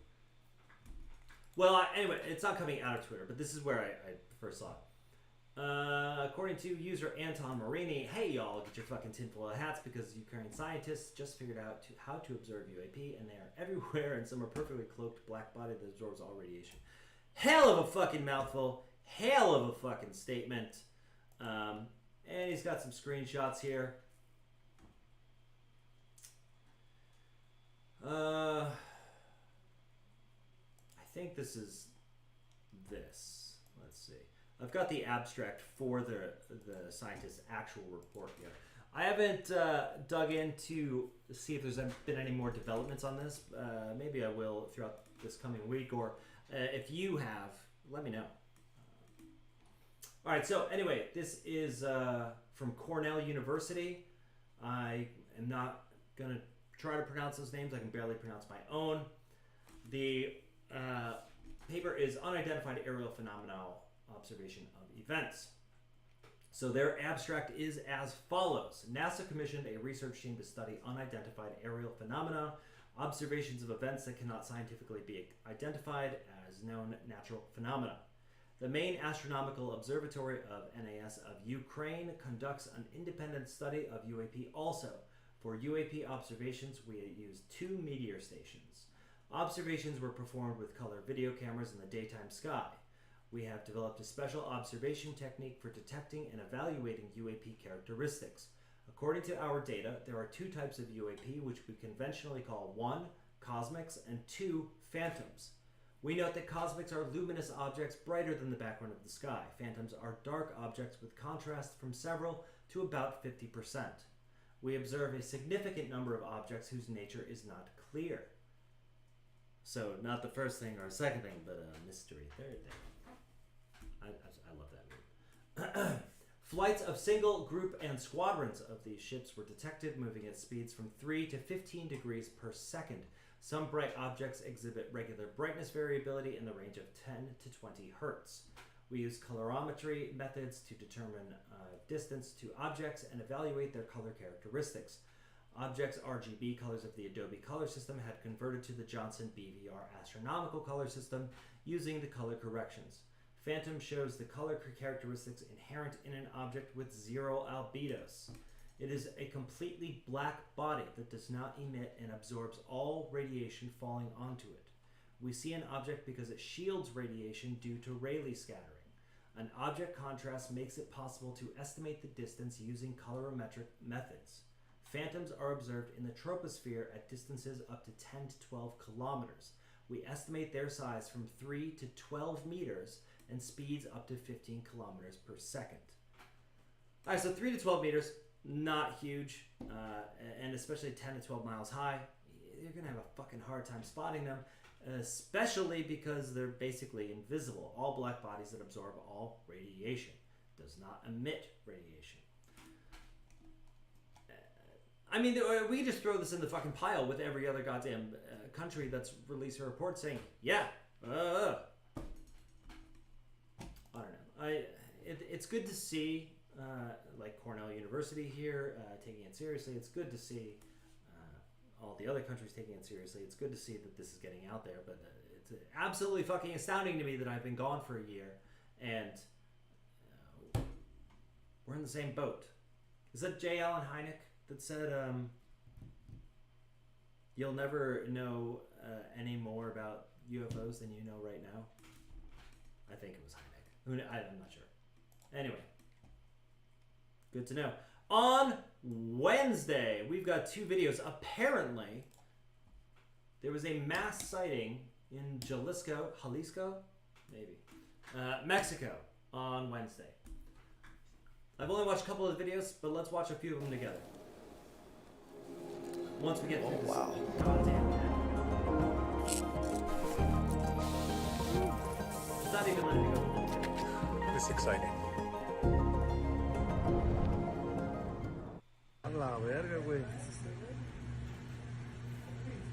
Well, anyway, it's not coming out of Twitter, but this is where I first saw it. According to user Anton Marini, hey y'all, get your fucking tinfoil hats because Ukrainian scientists just figured out how to observe UAP and they are everywhere and some are perfectly cloaked black body that absorbs all radiation. Hell of a fucking mouthful. Hell of a fucking statement. And he's got some screenshots here. I think this is this. Let's see. I've got the abstract for the scientist's actual report here. I haven't dug in to see if there's been any more developments on this. Maybe I will throughout this coming week, or if you have, let me know. All right, so anyway, this is from Cornell University. I am not going to try to pronounce those names. I can barely pronounce my own. The paper is Unidentified Aerial Phenomenal Observation of Events. So their abstract is as follows. NASA commissioned a research team to study unidentified aerial phenomena, observations of events that cannot scientifically be identified as known natural phenomena. The main astronomical observatory of NAS of Ukraine conducts an independent study of UAP also. For UAP observations, we use 2 meteor stations. Observations were performed with color video cameras in the daytime sky. We have developed a special observation technique for detecting and evaluating UAP characteristics. According to our data, there are 2 types of UAP, which we conventionally call 1, cosmics, and 2, phantoms. We note that cosmics are luminous objects brighter than the background of the sky. Phantoms are dark objects with contrast from several to about 50%. We observe a significant number of objects whose nature is not clear. So, not the first thing or second thing, but a mystery third thing. I love that movie. Flights of single, group, and squadrons of these ships were detected moving at speeds from 3 to 15 degrees per second. Some bright objects exhibit regular brightness variability in the range of 10 to 20 hertz. We use colorimetry methods to determine distance to objects and evaluate their color characteristics. Objects' RGB colors of the Adobe color system had converted to the Johnson BVR astronomical color system using the color corrections. Phantom shows the color characteristics inherent in an object with 0 albedos. It is a completely black body that does not emit and absorbs all radiation falling onto it. We see an object because it shields radiation due to Rayleigh scattering. An object contrast makes it possible to estimate the distance using colorimetric methods. Phantoms are observed in the troposphere at distances up to 10 to 12 kilometers. We estimate their size from 3 to 12 meters and speeds up to 15 kilometers per second. All right, so 3 to 12 meters, not huge, and especially 10 to 12 miles high. You're going to have a fucking hard time spotting them, especially because they're basically invisible. All black bodies that absorb all radiation. Does not emit radiation. I mean, we just throw this in the fucking pile with every other goddamn country that's released a report saying, yeah, I don't know. It's good to see, like Cornell University here taking it seriously. It's good to see all the other countries taking it seriously. It's good to see that this is getting out there, but it's absolutely fucking astounding to me that I've been gone for a year and we're in the same boat. Is that J. Allen Hynek that said, you'll never know any more about UFOs than you know right now? I think it was Hynek. I'm not sure. Anyway, good to know. On Wednesday, we've got 2 videos. Apparently, there was a mass sighting in Jalisco, maybe, Mexico on Wednesday. I've only watched a couple of the videos, but let's watch a few of them together. Once we get through this goddamn thing. It's not even letting me go. It's exciting. A la verga, güey.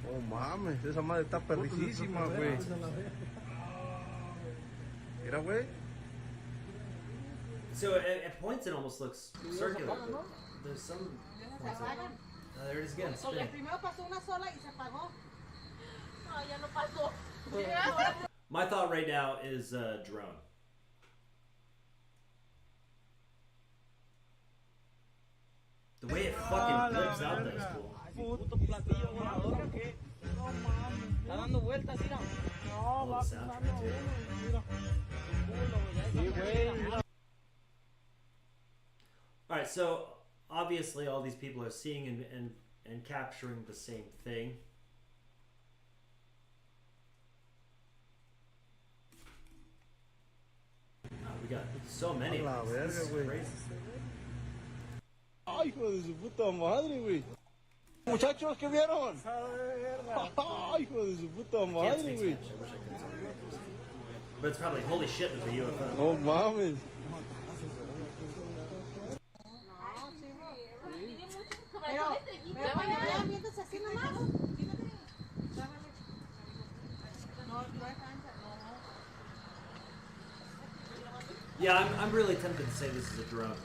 Oh mames, esa madre está perricísima, güey. Mira, güey. So at points it almost looks circular, but there's some points that... there it is again, spinning. My thought right now is drone. The way it fucking flips out though is cool. Puto platillo volador, ¿qué? No mames. Está dando vueltas, mira. No, va cruzando uno, mira. Sí, güey. Alright, so obviously all these people are seeing and capturing the same thing. We got so many. A la of these. verga, This is güey. crazy. Ay, hijo de su puta madre, güey. Muchachos, ¿qué vieron? Ay, hijo de su puta Can't madre, speak güey. Spanish. I wish I could. But it's probably holy shit with the UFO. No mames. Yeah, I'm really tempted to say this is a drone.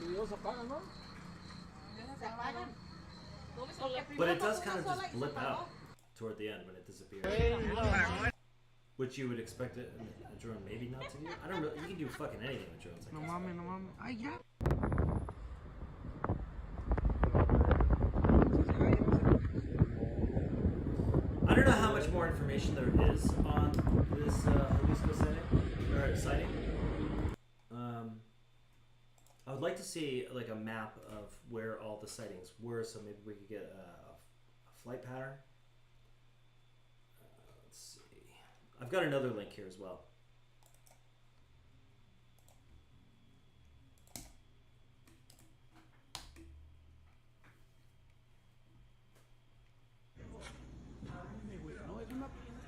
But it does kind of just blip out toward the end when it disappears. Which you would expect a drone maybe not to do. I don't know. You can do fucking anything with drones. I No guess. mames, no mames. Ay, ya. I don't know how much more information there is on this Jalisco sighting. I would like to see like a map of where all the sightings were, so maybe we could get a flight pattern. Let's see. I've got another link here as well.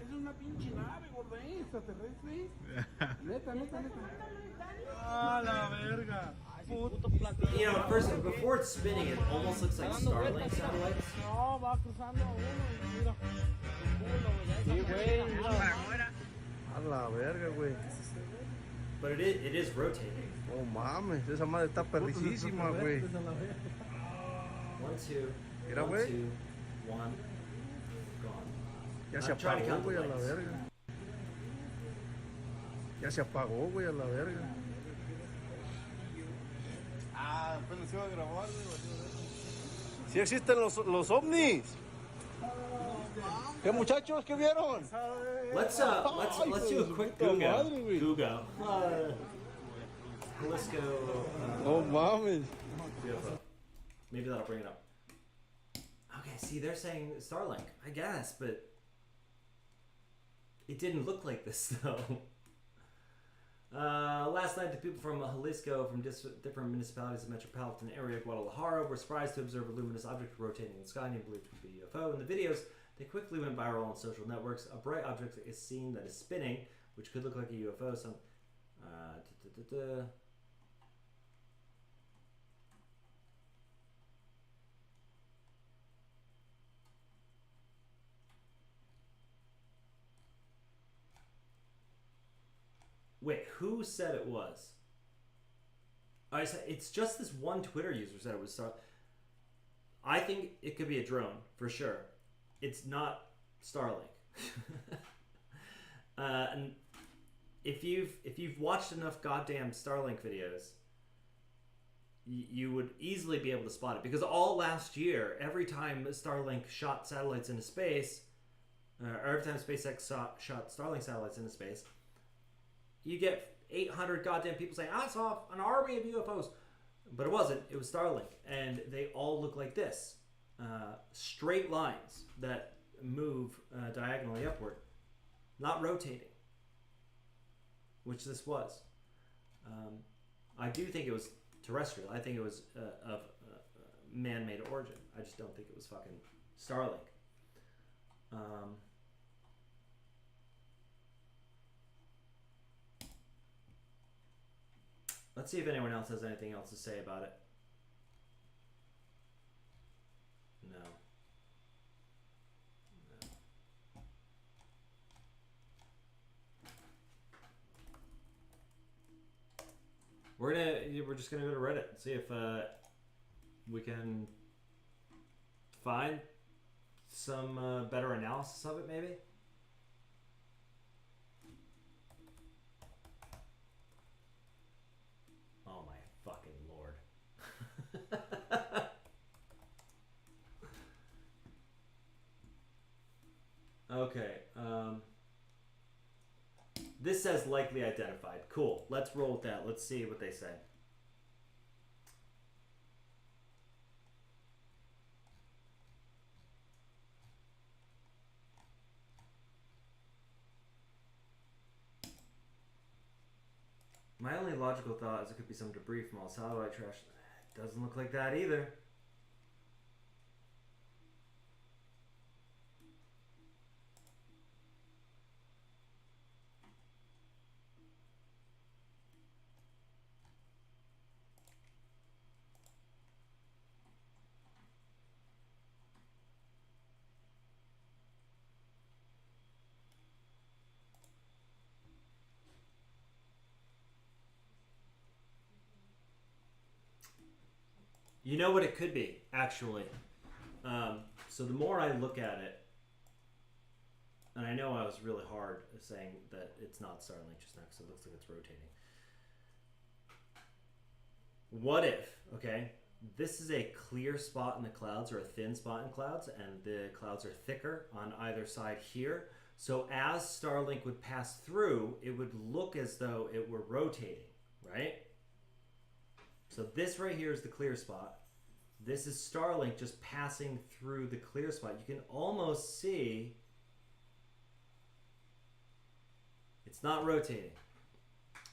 Es una pinche nave, gordo, extraterrestre. Neta, neta, neta. Ah, la verga. Puto platillo. You know, at first, before it's spinning, it almost looks like Starlink satellites. No, va cruzando uno, mira. Sí, güey, mira. A la verga, güey. But it is rotating. No mames, esa madre está perricísima, güey. 1, 2, Mira, 1, güey. 2, 1, gone. Ya se I'm trying to apagó, count the güey, a la lights. verga. Ya se apagó, güey, a la verga. Ah, apenas se iba a grabar, güey. Sí existen los ovnis. ¿Qué muchachos? ¿Qué vieron? Let's do a quick Google. Jalisco. No mames. UFO. Maybe that'll bring it up. Okay, see, they're saying Starlink, I guess, but it didn't look like this though. Last night, the people from Jalisco, from different municipalities of the metropolitan area of Guadalajara, were surprised to observe a luminous object rotating in the sky and believed to be a UFO. In the videos, they quickly went viral on social networks. A bright object is seen that is spinning, which could look like a UFO. Some, Wait, who said it was? I said it's just this one Twitter user said it was Starlink. I think it could be a drone for sure. It's not Starlink. And if you've watched enough goddamn Starlink videos, you would easily be able to spot it, because all last year, every time Starlink shot satellites into space, or every time SpaceX shot Starlink satellites into space, you get 800 goddamn people saying, I saw an army of UFOs. But it wasn't. It was Starlink. And they all look like this. Straight lines that move diagonally upward. Not rotating. Which this was. I do think it was terrestrial. I think it was of man-made origin. I just don't think it was fucking Starlink. Let's see if anyone else has anything else to say about it. No. We're just gonna go to Reddit and see if we can find some better analysis of it, maybe. Oh my fucking lord. Okay. This says likely identified. Cool. Let's roll with that. Let's see what they say. My only logical thought is it could be some debris from all satellite trash. It doesn't look like that either. You know what it could be, actually. So the more I look at it, and I know I was really hard saying that it's not Starlink just now because it looks like it's rotating. What if, okay, this is a clear spot in the clouds or a thin spot in clouds, and the clouds are thicker on either side here. So as Starlink would pass through, it would look as though it were rotating, right? So this right here is the clear spot. This is Starlink just passing through the clear spot. You can almost see it's not rotating.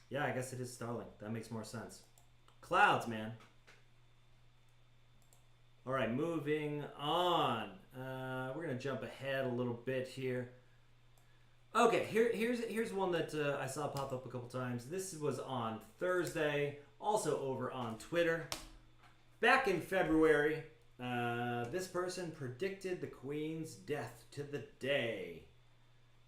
Yeah, I guess it is Starlink. That makes more sense. Clouds, man. All right, moving on. We're gonna jump ahead a little bit here. Okay, here's one that I saw pop up a couple times. This was on Thursday. Also over on Twitter. Back in February, this person predicted the Queen's death to the day.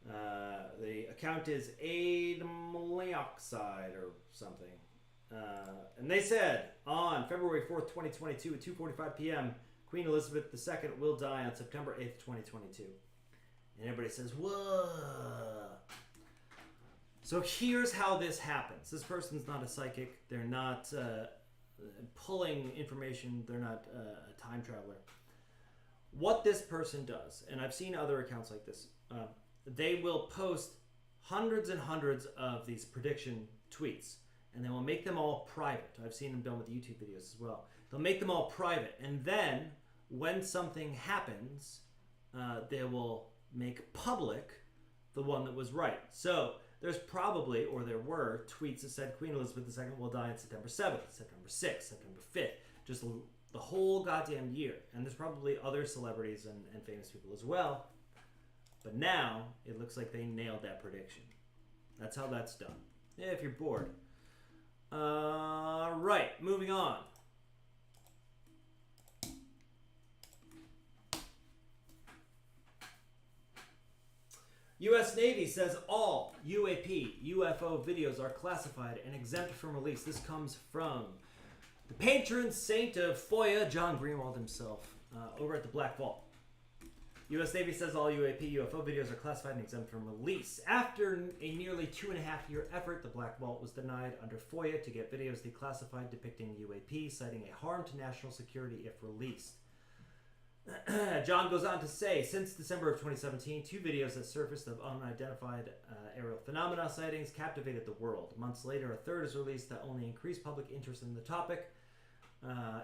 The account is Aidamlioxide or something. And they said, on February 4th, 2022 at 2:45 p.m., Queen Elizabeth II will die on September 8th, 2022. And everybody says, whoa. So here's how this happens. This person's not a psychic. They're not pulling information. They're not a time traveler. What this person does, and I've seen other accounts like this, they will post hundreds and hundreds of these prediction tweets, and they will make them all private. I've seen them done with YouTube videos as well. They'll make them all private, and then when something happens, they will make public the one that was right. So there's probably, or there were, tweets that said Queen Elizabeth II will die on September 7th, September 6th, September 5th, just the whole goddamn year. And there's probably other celebrities and famous people as well. But now, it looks like they nailed that prediction. That's how that's done. Yeah, if you're bored. Right, moving on. U.S. Navy says all UAP, UFO videos are classified and exempt from release. This comes from the patron saint of FOIA, John Greenwald himself, over at the Black Vault. U.S. Navy says all UAP, UFO videos are classified and exempt from release. After a nearly 2.5-year effort, the Black Vault was denied under FOIA to get videos declassified depicting UAP, citing a harm to national security if released. John goes on to say, since December of 2017, 2 videos that surfaced of unidentified aerial phenomena sightings captivated the world. Months later, a third is released that only increased public interest in the topic.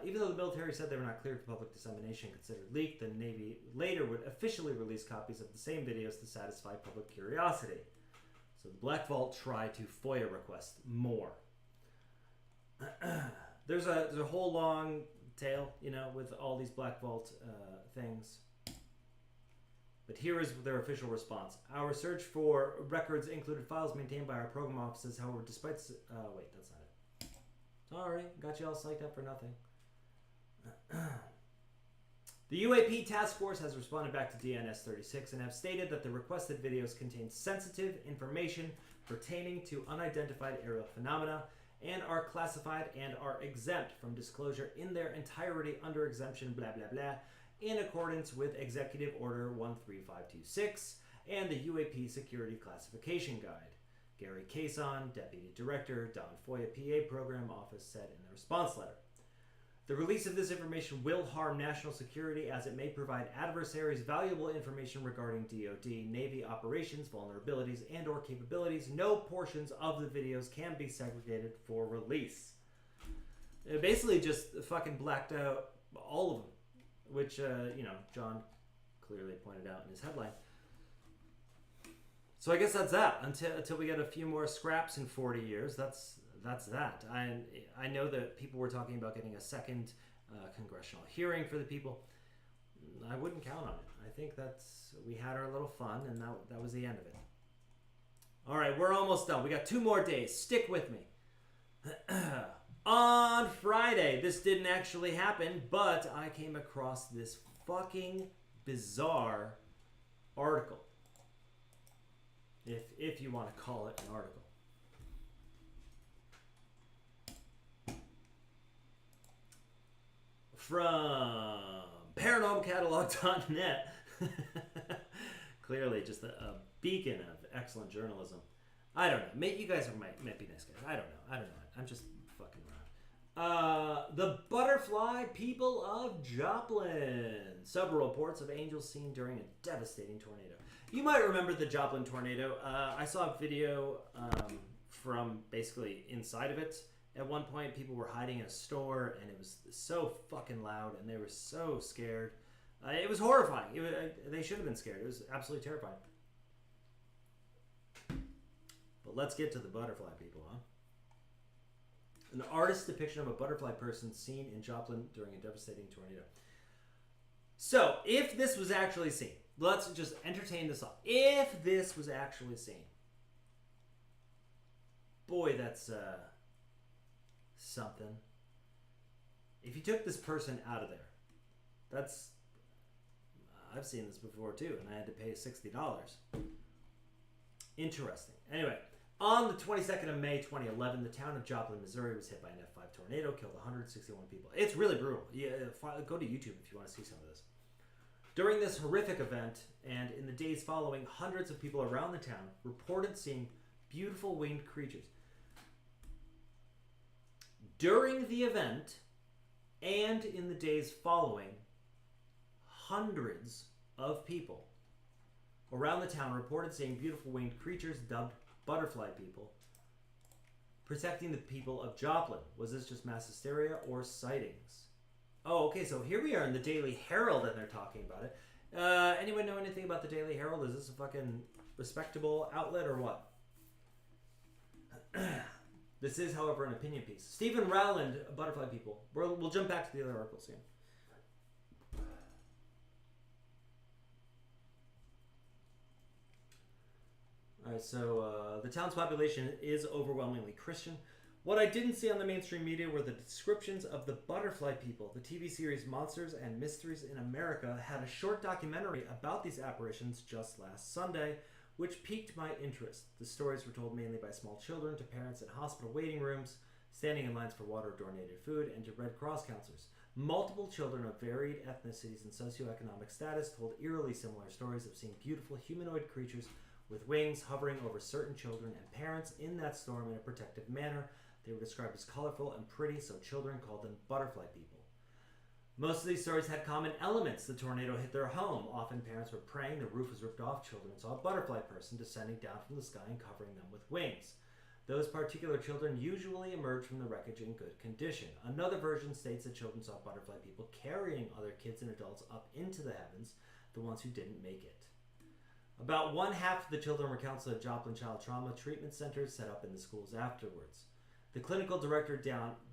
Even though the military said they were not cleared for public dissemination, considered leaked, the Navy later would officially release copies of the same videos to satisfy public curiosity. So the Black Vault tried to FOIA request more. There's a whole long tale, you know, with all these Black Vault things. But here is their official response. Our search for records included files maintained by our program offices. However, despite... wait, that's not it. Sorry, got you all psyched up for nothing. The UAP task force has responded back to DNS 36 and have stated that the requested videos contain sensitive information pertaining to unidentified aerial phenomena and are classified and are exempt from disclosure in their entirety under exemption blah blah blah in accordance with Executive Order 13526 and the UAP Security Classification Guide. Gary Cason, Deputy Director, Don FOIA PA Program Office, said in the response letter. The release of this information will harm national security as it may provide adversaries valuable information regarding DoD, Navy operations, vulnerabilities, and or capabilities. No portions of the videos can be segregated for release. It basically just fucking blacked out all of them, which, John clearly pointed out in his headline. So I guess that's that. Until we get a few more scraps in 40 years, that's that. I know that people were talking about getting a second congressional hearing for the people. I wouldn't count on it. I think we had our little fun, and that was the end of it. All right, we're almost done. We got 2 more days. Stick with me. On Friday, this didn't actually happen, but I came across this fucking bizarre article. If you want to call it an article. From paranormalcatalog.net. Clearly just a beacon of excellent journalism. I don't know. Maybe you guys might be nice guys. I don't know. I'm just fucking around. The butterfly people of Joplin. Several reports of angels seen during a devastating tornado. You might remember the Joplin tornado. I saw a video from basically inside of it. At one point, people were hiding in a store, and it was so fucking loud, and they were so scared. It was horrifying. They should have been scared. It was absolutely terrifying. But let's get to the butterfly people, huh? An artist's depiction of a butterfly person seen in Joplin during a devastating tornado. So, if this was actually seen, let's just entertain this thought. If this was actually seen, boy, that's something. If you took this person out of there, I've seen this before too, and I had to pay $60. Interesting. Anyway, on the 22nd of May 2011, the town of Joplin, Missouri was hit by an F5 tornado, killed 161 people. It's really brutal. Yeah, go to YouTube if you want to see some of this. During this horrific event, and in the days following, hundreds of people around the town reported seeing beautiful winged creatures. During the event, and in the days following, hundreds of people around the town reported seeing beautiful winged creatures dubbed butterfly people, protecting the people of Joplin. Was this just mass hysteria or sightings? Oh, okay, so here we are in the Daily Herald, and they're talking about it. Anyone know anything about the Daily Herald? Is this a fucking respectable outlet or what? This is, however, an opinion piece. Stephen Rowland, Butterfly People. We'll jump back to the other articles soon. Alright, so the town's population is overwhelmingly Christian. What I didn't see on the mainstream media were the descriptions of the Butterfly People. The TV series Monsters and Mysteries in America had a short documentary about these apparitions just last Sunday, which piqued my interest. The stories were told mainly by small children to parents in hospital waiting rooms, standing in lines for water or donated food, and to Red Cross counselors. Multiple children of varied ethnicities and socioeconomic status told eerily similar stories of seeing beautiful humanoid creatures with wings hovering over certain children and parents in that storm in a protective manner. They were described as colorful and pretty, so children called them butterfly people. Most of these stories had common elements. The tornado hit their home. Often parents were praying, the roof was ripped off, children saw a butterfly person descending down from the sky and covering them with wings. Those particular children usually emerged from the wreckage in good condition. Another version states that children saw butterfly people carrying other kids and adults up into the heavens, the ones who didn't make it. About one half of the children were counseled at Joplin Child Trauma Treatment Centers set up in the schools afterwards. The clinical director,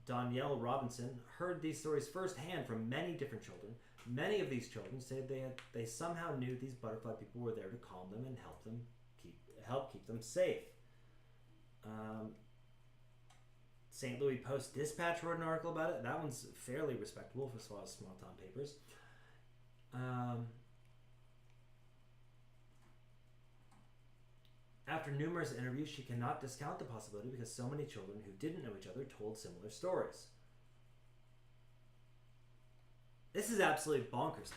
Danielle Robinson, heard these stories firsthand from many different children. Many of these children said they somehow knew these butterfly people were there to calm them and help keep them safe. St. Louis Post-Dispatch wrote an article about it. That one's fairly respectable as far as small-town papers. After numerous interviews, she cannot discount the possibility because so many children who didn't know each other told similar stories. This is absolutely bonkers.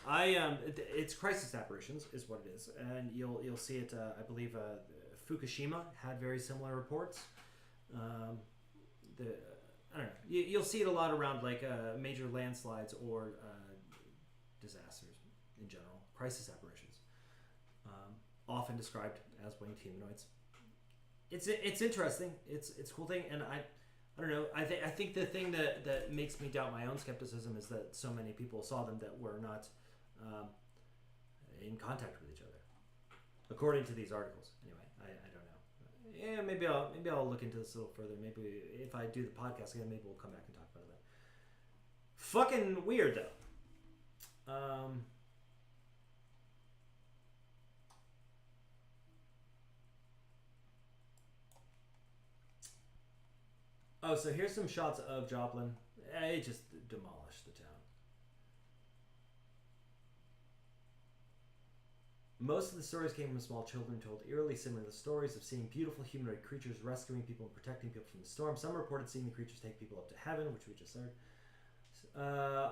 It's crisis apparitions is what it is, and you'll see it. I believe Fukushima had very similar reports. I don't know. You'll see it a lot around like major landslides or disasters in general, crisis apparitions, often described as winged humanoids. It's interesting. It's a cool thing, and I don't know. I think the thing that makes me doubt my own skepticism is that so many people saw them that were not in contact with each other, according to these articles. Anyway, I don't know. Yeah, maybe I'll look into this a little further. Maybe if I do the podcast again, maybe we'll come back and talk about that. Fucking weird though. Oh, so here's some shots of Joplin. It just demolished the town. Most of the stories came from small children told eerily similar stories of seeing beautiful humanoid creatures rescuing people and protecting people from the storm. Some reported seeing the creatures take people up to heaven, which we just heard.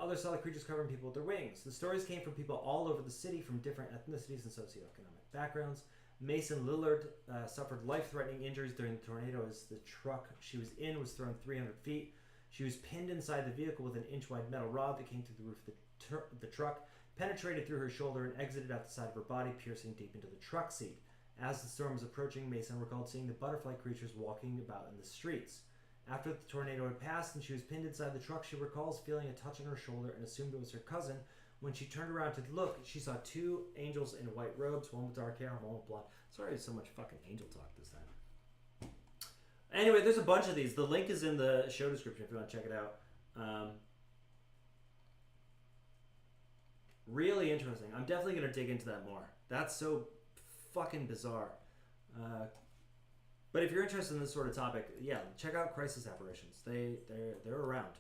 Others saw the creatures covering people with their wings. The stories came from people all over the city from different ethnicities and socioeconomic backgrounds. Mason Lillard suffered life-threatening injuries during the tornado as the truck she was in was thrown 300 feet. She was pinned inside the vehicle with an inch-wide metal rod that came through the roof of the truck, penetrated through her shoulder, and exited out the side of her body, piercing deep into the truck seat. As the storm was approaching, Mason recalled seeing the butterfly creatures walking about in the streets. After the tornado had passed and she was pinned inside the truck, she recalls feeling a touch on her shoulder and assumed it was her cousin. When she turned around to look, she saw two angels in white robes, one with dark hair and one with blonde. Sorry, so much fucking angel talk this time. Anyway, there's a bunch of these. The link is in the show description if you want to check it out. Really interesting. I'm definitely going to dig into that more. That's so fucking bizarre. But if you're interested in this sort of topic, yeah, check out crisis apparitions. They're around.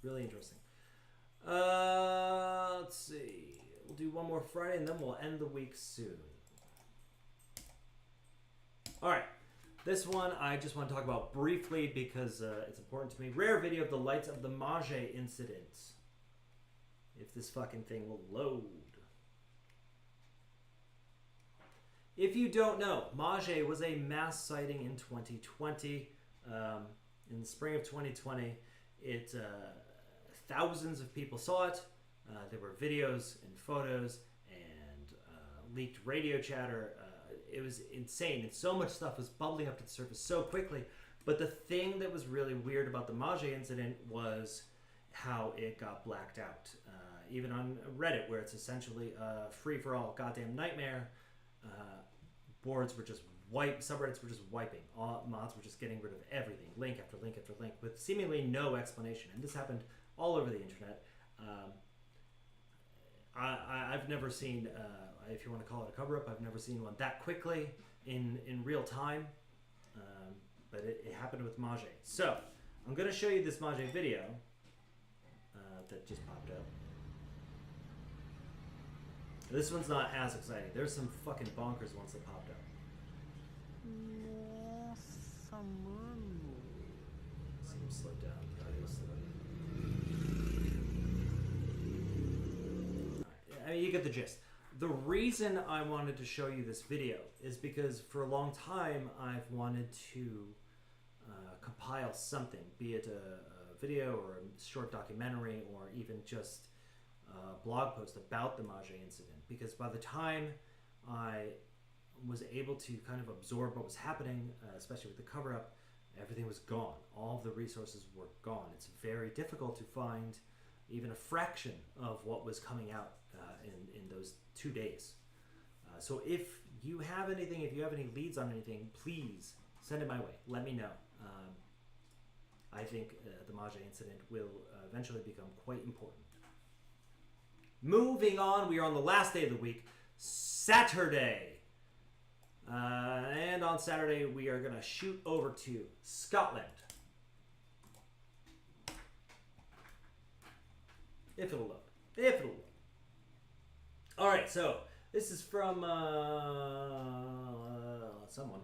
Really interesting. Let's see. We'll do one more Friday and then we'll end the week soon. Alright. This one I just want to talk about briefly because it's important to me. Rare video of the lights of the Mage incident. If this fucking thing will load. If you don't know, Mage was a mass sighting in 2020. In the spring of 2020, thousands of people saw it. There were videos and photos and leaked radio chatter. It was insane, and so much stuff was bubbling up to the surface so quickly. But the thing that was really weird about the Mage incident was how it got blacked out. Even on Reddit, where it's essentially a free-for-all goddamn nightmare, boards were just subreddits were just wiping. All mods were just getting rid of everything, link after link after link, with seemingly no explanation. And this happened all over the internet. I've never seen, if you want to call it a cover-up, I've never seen one that quickly in real time. But it happened with Mage. So, I'm going to show you this Mage video that just popped up. This one's not as exciting. There's some fucking bonkers ones that popped up. Nossa, mano. Seem slow down. Audio slow. I mean, you get the gist. The reason I wanted to show you this video is because for a long time I've wanted to compile something, be it a video or a short documentary or even just a blog post about the Mage incident, because by the time I was able to kind of absorb what was happening, especially with the cover-up, everything was gone. All of the resources were gone. It's very difficult to find even a fraction of what was coming out in those 2 days. So if you have anything, if you have any leads on anything, please send it my way. Let me know. I think the Mage incident will eventually become quite important. Moving on, we are on the last day of the week, Saturday. And on Saturday, we are going to shoot over to Scotland. If it'll load. If it'll load. Alright, so this is from someone.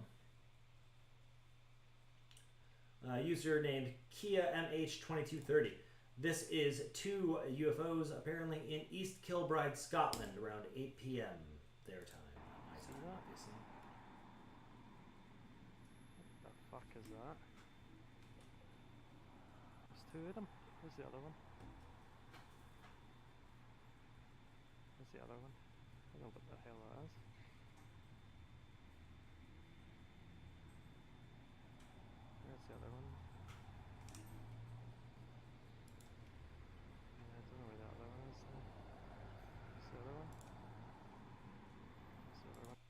User named KiaMH2230. This is 2 UFOs apparently in East Kilbride, Scotland, around 8 p.m. their time. My time, obviously. What the fuck is that? two of them. Where's the other one? Where's the other one? I don't know what the hell that is. Where's the other one? Yeah, I don't know where the other one is. Where's the other one? Where's the other one?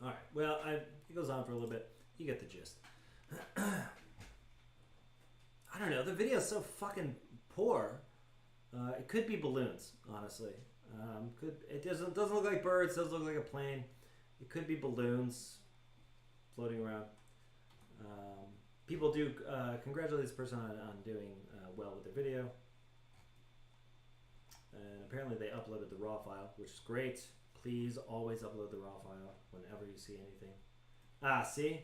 Alright, well, it goes on for a little bit. You get the gist. I don't know, the video is so fucking poor. It could be balloons, honestly. It doesn't look like birds, doesn't look like a plane. It could be balloons floating around. People do congratulate this person on doing well with their video. And apparently they uploaded the raw file, which is great. Please always upload the raw file whenever you see anything. Ah, see?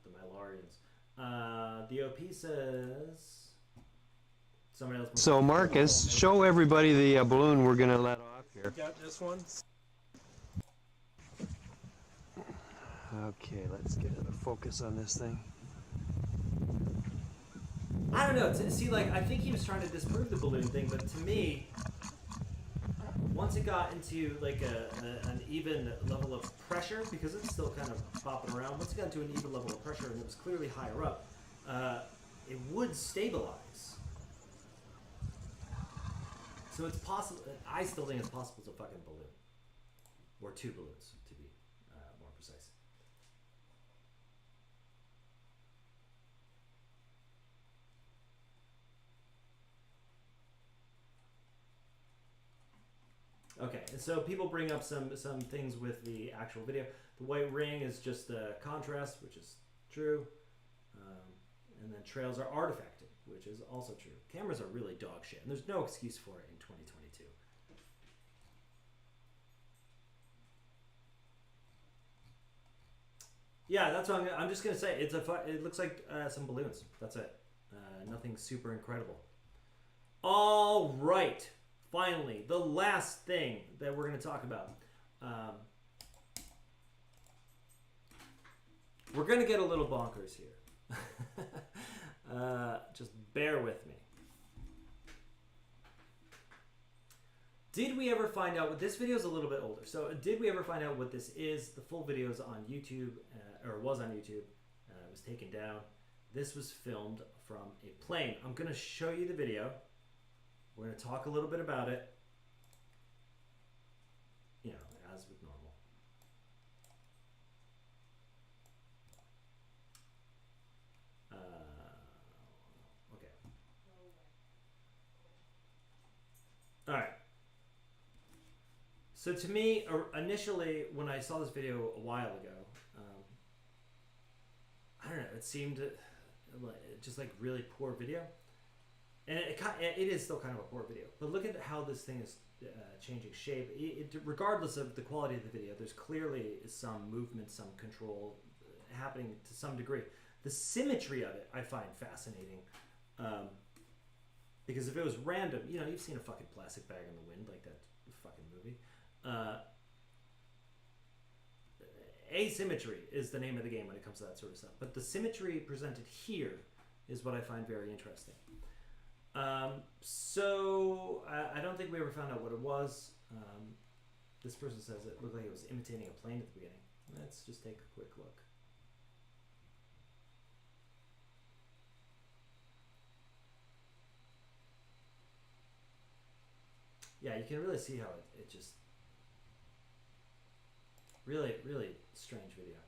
The Mylarians. The OP says... Somebody else... So Marcus, show everybody the balloon we're going to let off here. Got this one? Okay, let's get a focus on this thing. I don't know. See, like, I think he was trying to disprove the balloon thing, but to me, once it got into, like, an even level of pressure, because it's still kind of bopping around, once it got into an even level of pressure and it was clearly higher up, it would stabilize. So it's possible, I still think it's possible to fucking balloon. Or two balloons, to be more precise. Okay, and so people bring up some things with the actual video. The white ring is just contrast, which is true. And then trails are artifacted, which is also true. Cameras are really dog shit, and there's no excuse for it in 2022. Yeah, that's what I'm just gonna say. It looks like some balloons. That's it. Nothing super incredible. All right. Finally, the last thing that we're going to talk about. We're going to get a little bonkers here. Just bear with me. Did we ever find out what this video is a little bit older? So did we ever find out what this is? The full video is on YouTube, or was on YouTube. It was taken down. This was filmed from a plane. I'm going to show you the video. We're going to talk a little bit about it, you know, as with normal. Okay. All right. So to me, initially, when I saw this video a while ago, I don't know, it seemed just like really poor video. And it is still kind of a poor video, but look at how this thing is changing shape. Regardless of the quality of the video, there's clearly some movement, some control happening to some degree. The symmetry of it I find fascinating, because if it was random, you know, you've seen a fucking plastic bag in the wind, like that fucking movie. Asymmetry is the name of the game when it comes to that sort of stuff. But the symmetry presented here is what I find very interesting. So I don't think we ever found out what it was. This person says it looked like it was imitating a plane at the beginning. Let's just take a quick look. Yeah, you can really see how it just really, really strange video.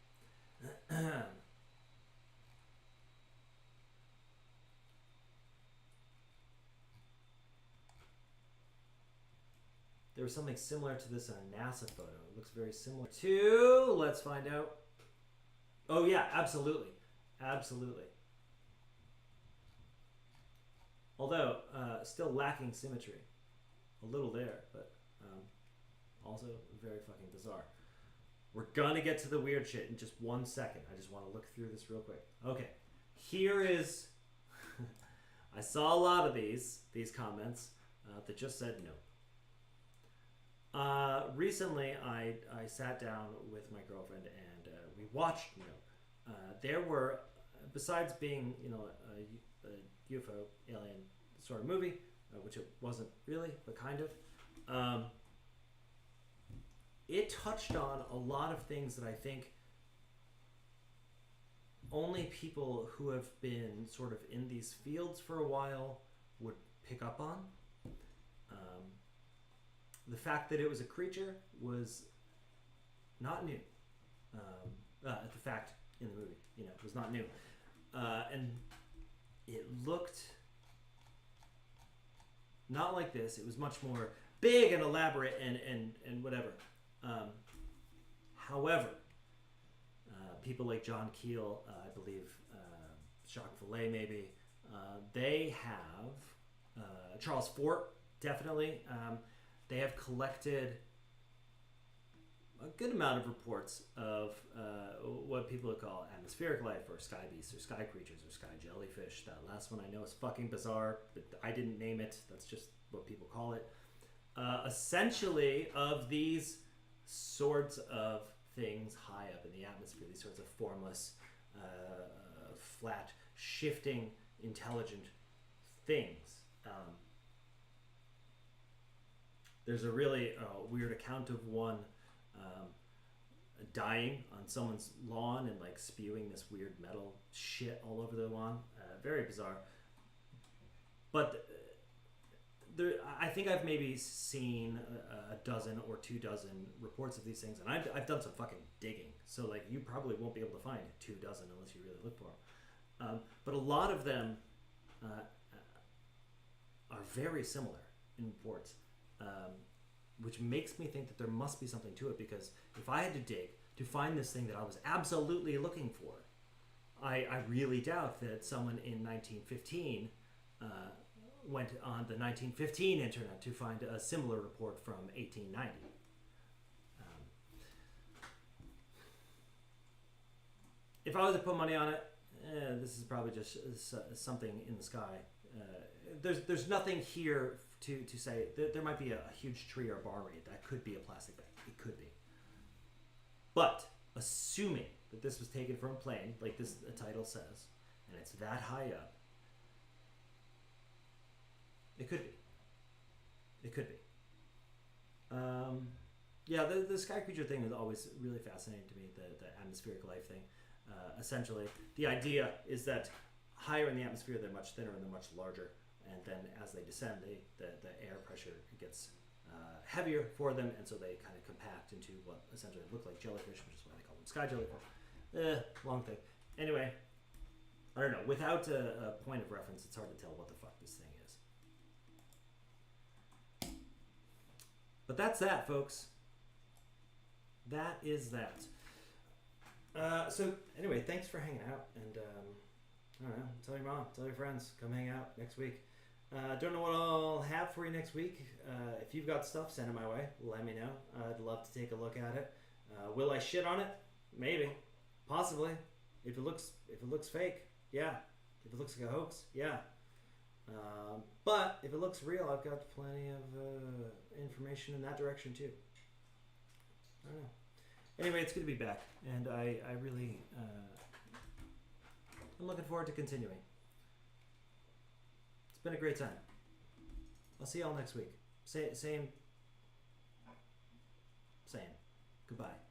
There was something similar to this in a NASA photo. It looks very similar to, let's find out. Oh yeah, absolutely. Absolutely. Although, still lacking symmetry. A little there, but also very fucking bizarre. We're gonna get to the weird shit in just 1 second. I just want to look through this real quick. Okay, here is, I saw a lot of these comments that just said no. Recently, I sat down with my girlfriend and we watched Nope. There were, besides being, you know, a UFO alien sort of movie, which it wasn't really, but kind of. It touched on a lot of things that I think only people who have been sort of in these fields for a while would pick up on. The fact that it was a creature was not new. The fact in the movie, was not new. And it looked not like this. It was much more big and elaborate and whatever. However, people like John Keel, I believe, Jacques Vallée maybe, they have, Charles Fort, definitely, they have collected a good amount of reports of what people would call atmospheric life, or sky beasts, or sky creatures, or sky jellyfish. That last one I know is fucking bizarre, but I didn't name it. That's just what people call it. Essentially, of these sorts of things high up in the atmosphere, these sorts of formless, flat, shifting, intelligent things. There's a really weird account of one dying on someone's lawn and like spewing this weird metal shit all over their lawn. Very bizarre. But I think I've maybe seen a dozen or 2 dozen reports of these things, and I've done some fucking digging. So like you probably won't be able to find 2 dozen unless you really look for them. But a lot of them are very similar in reports. Which makes me think that there must be something to it, because if I had to dig to find this thing that I was absolutely looking for, I really doubt that someone in 1915 went on the 1915 internet to find a similar report from 1890. If I was to put money on it, this is probably just something in the sky. There's nothing here to say that there might be a huge tree or a bar reed. That could be a plastic bag. It could be. But assuming that this was taken from a plane, like this the title says, and it's that high up, it could be. It could be. Yeah, the sky creature thing is always really fascinating to me, the atmospheric life thing. Essentially, the idea is that higher in the atmosphere, they're much thinner and they're much larger. And then as they descend, the air pressure gets heavier for them, and so they kind of compact into what essentially look like jellyfish, which is why they call them sky jellyfish. Long thing. Anyway, I don't know. Without a point of reference, it's hard to tell what the fuck this thing is. But that's that, folks. That is that. So anyway, thanks for hanging out, and I don't know, tell your mom, tell your friends, come hang out next week. Don't know what I'll have for you next week. If you've got stuff, send it my way. Let me know. I'd love to take a look at it. Will I shit on it? Maybe, possibly. If it looks fake, yeah. If it looks like a hoax, yeah. But if it looks real, I've got plenty of information in that direction too. I don't know. Anyway, it's good to be back, and I really I'm looking forward to continuing. It's been a great time. I'll see y'all next week. Same. Goodbye.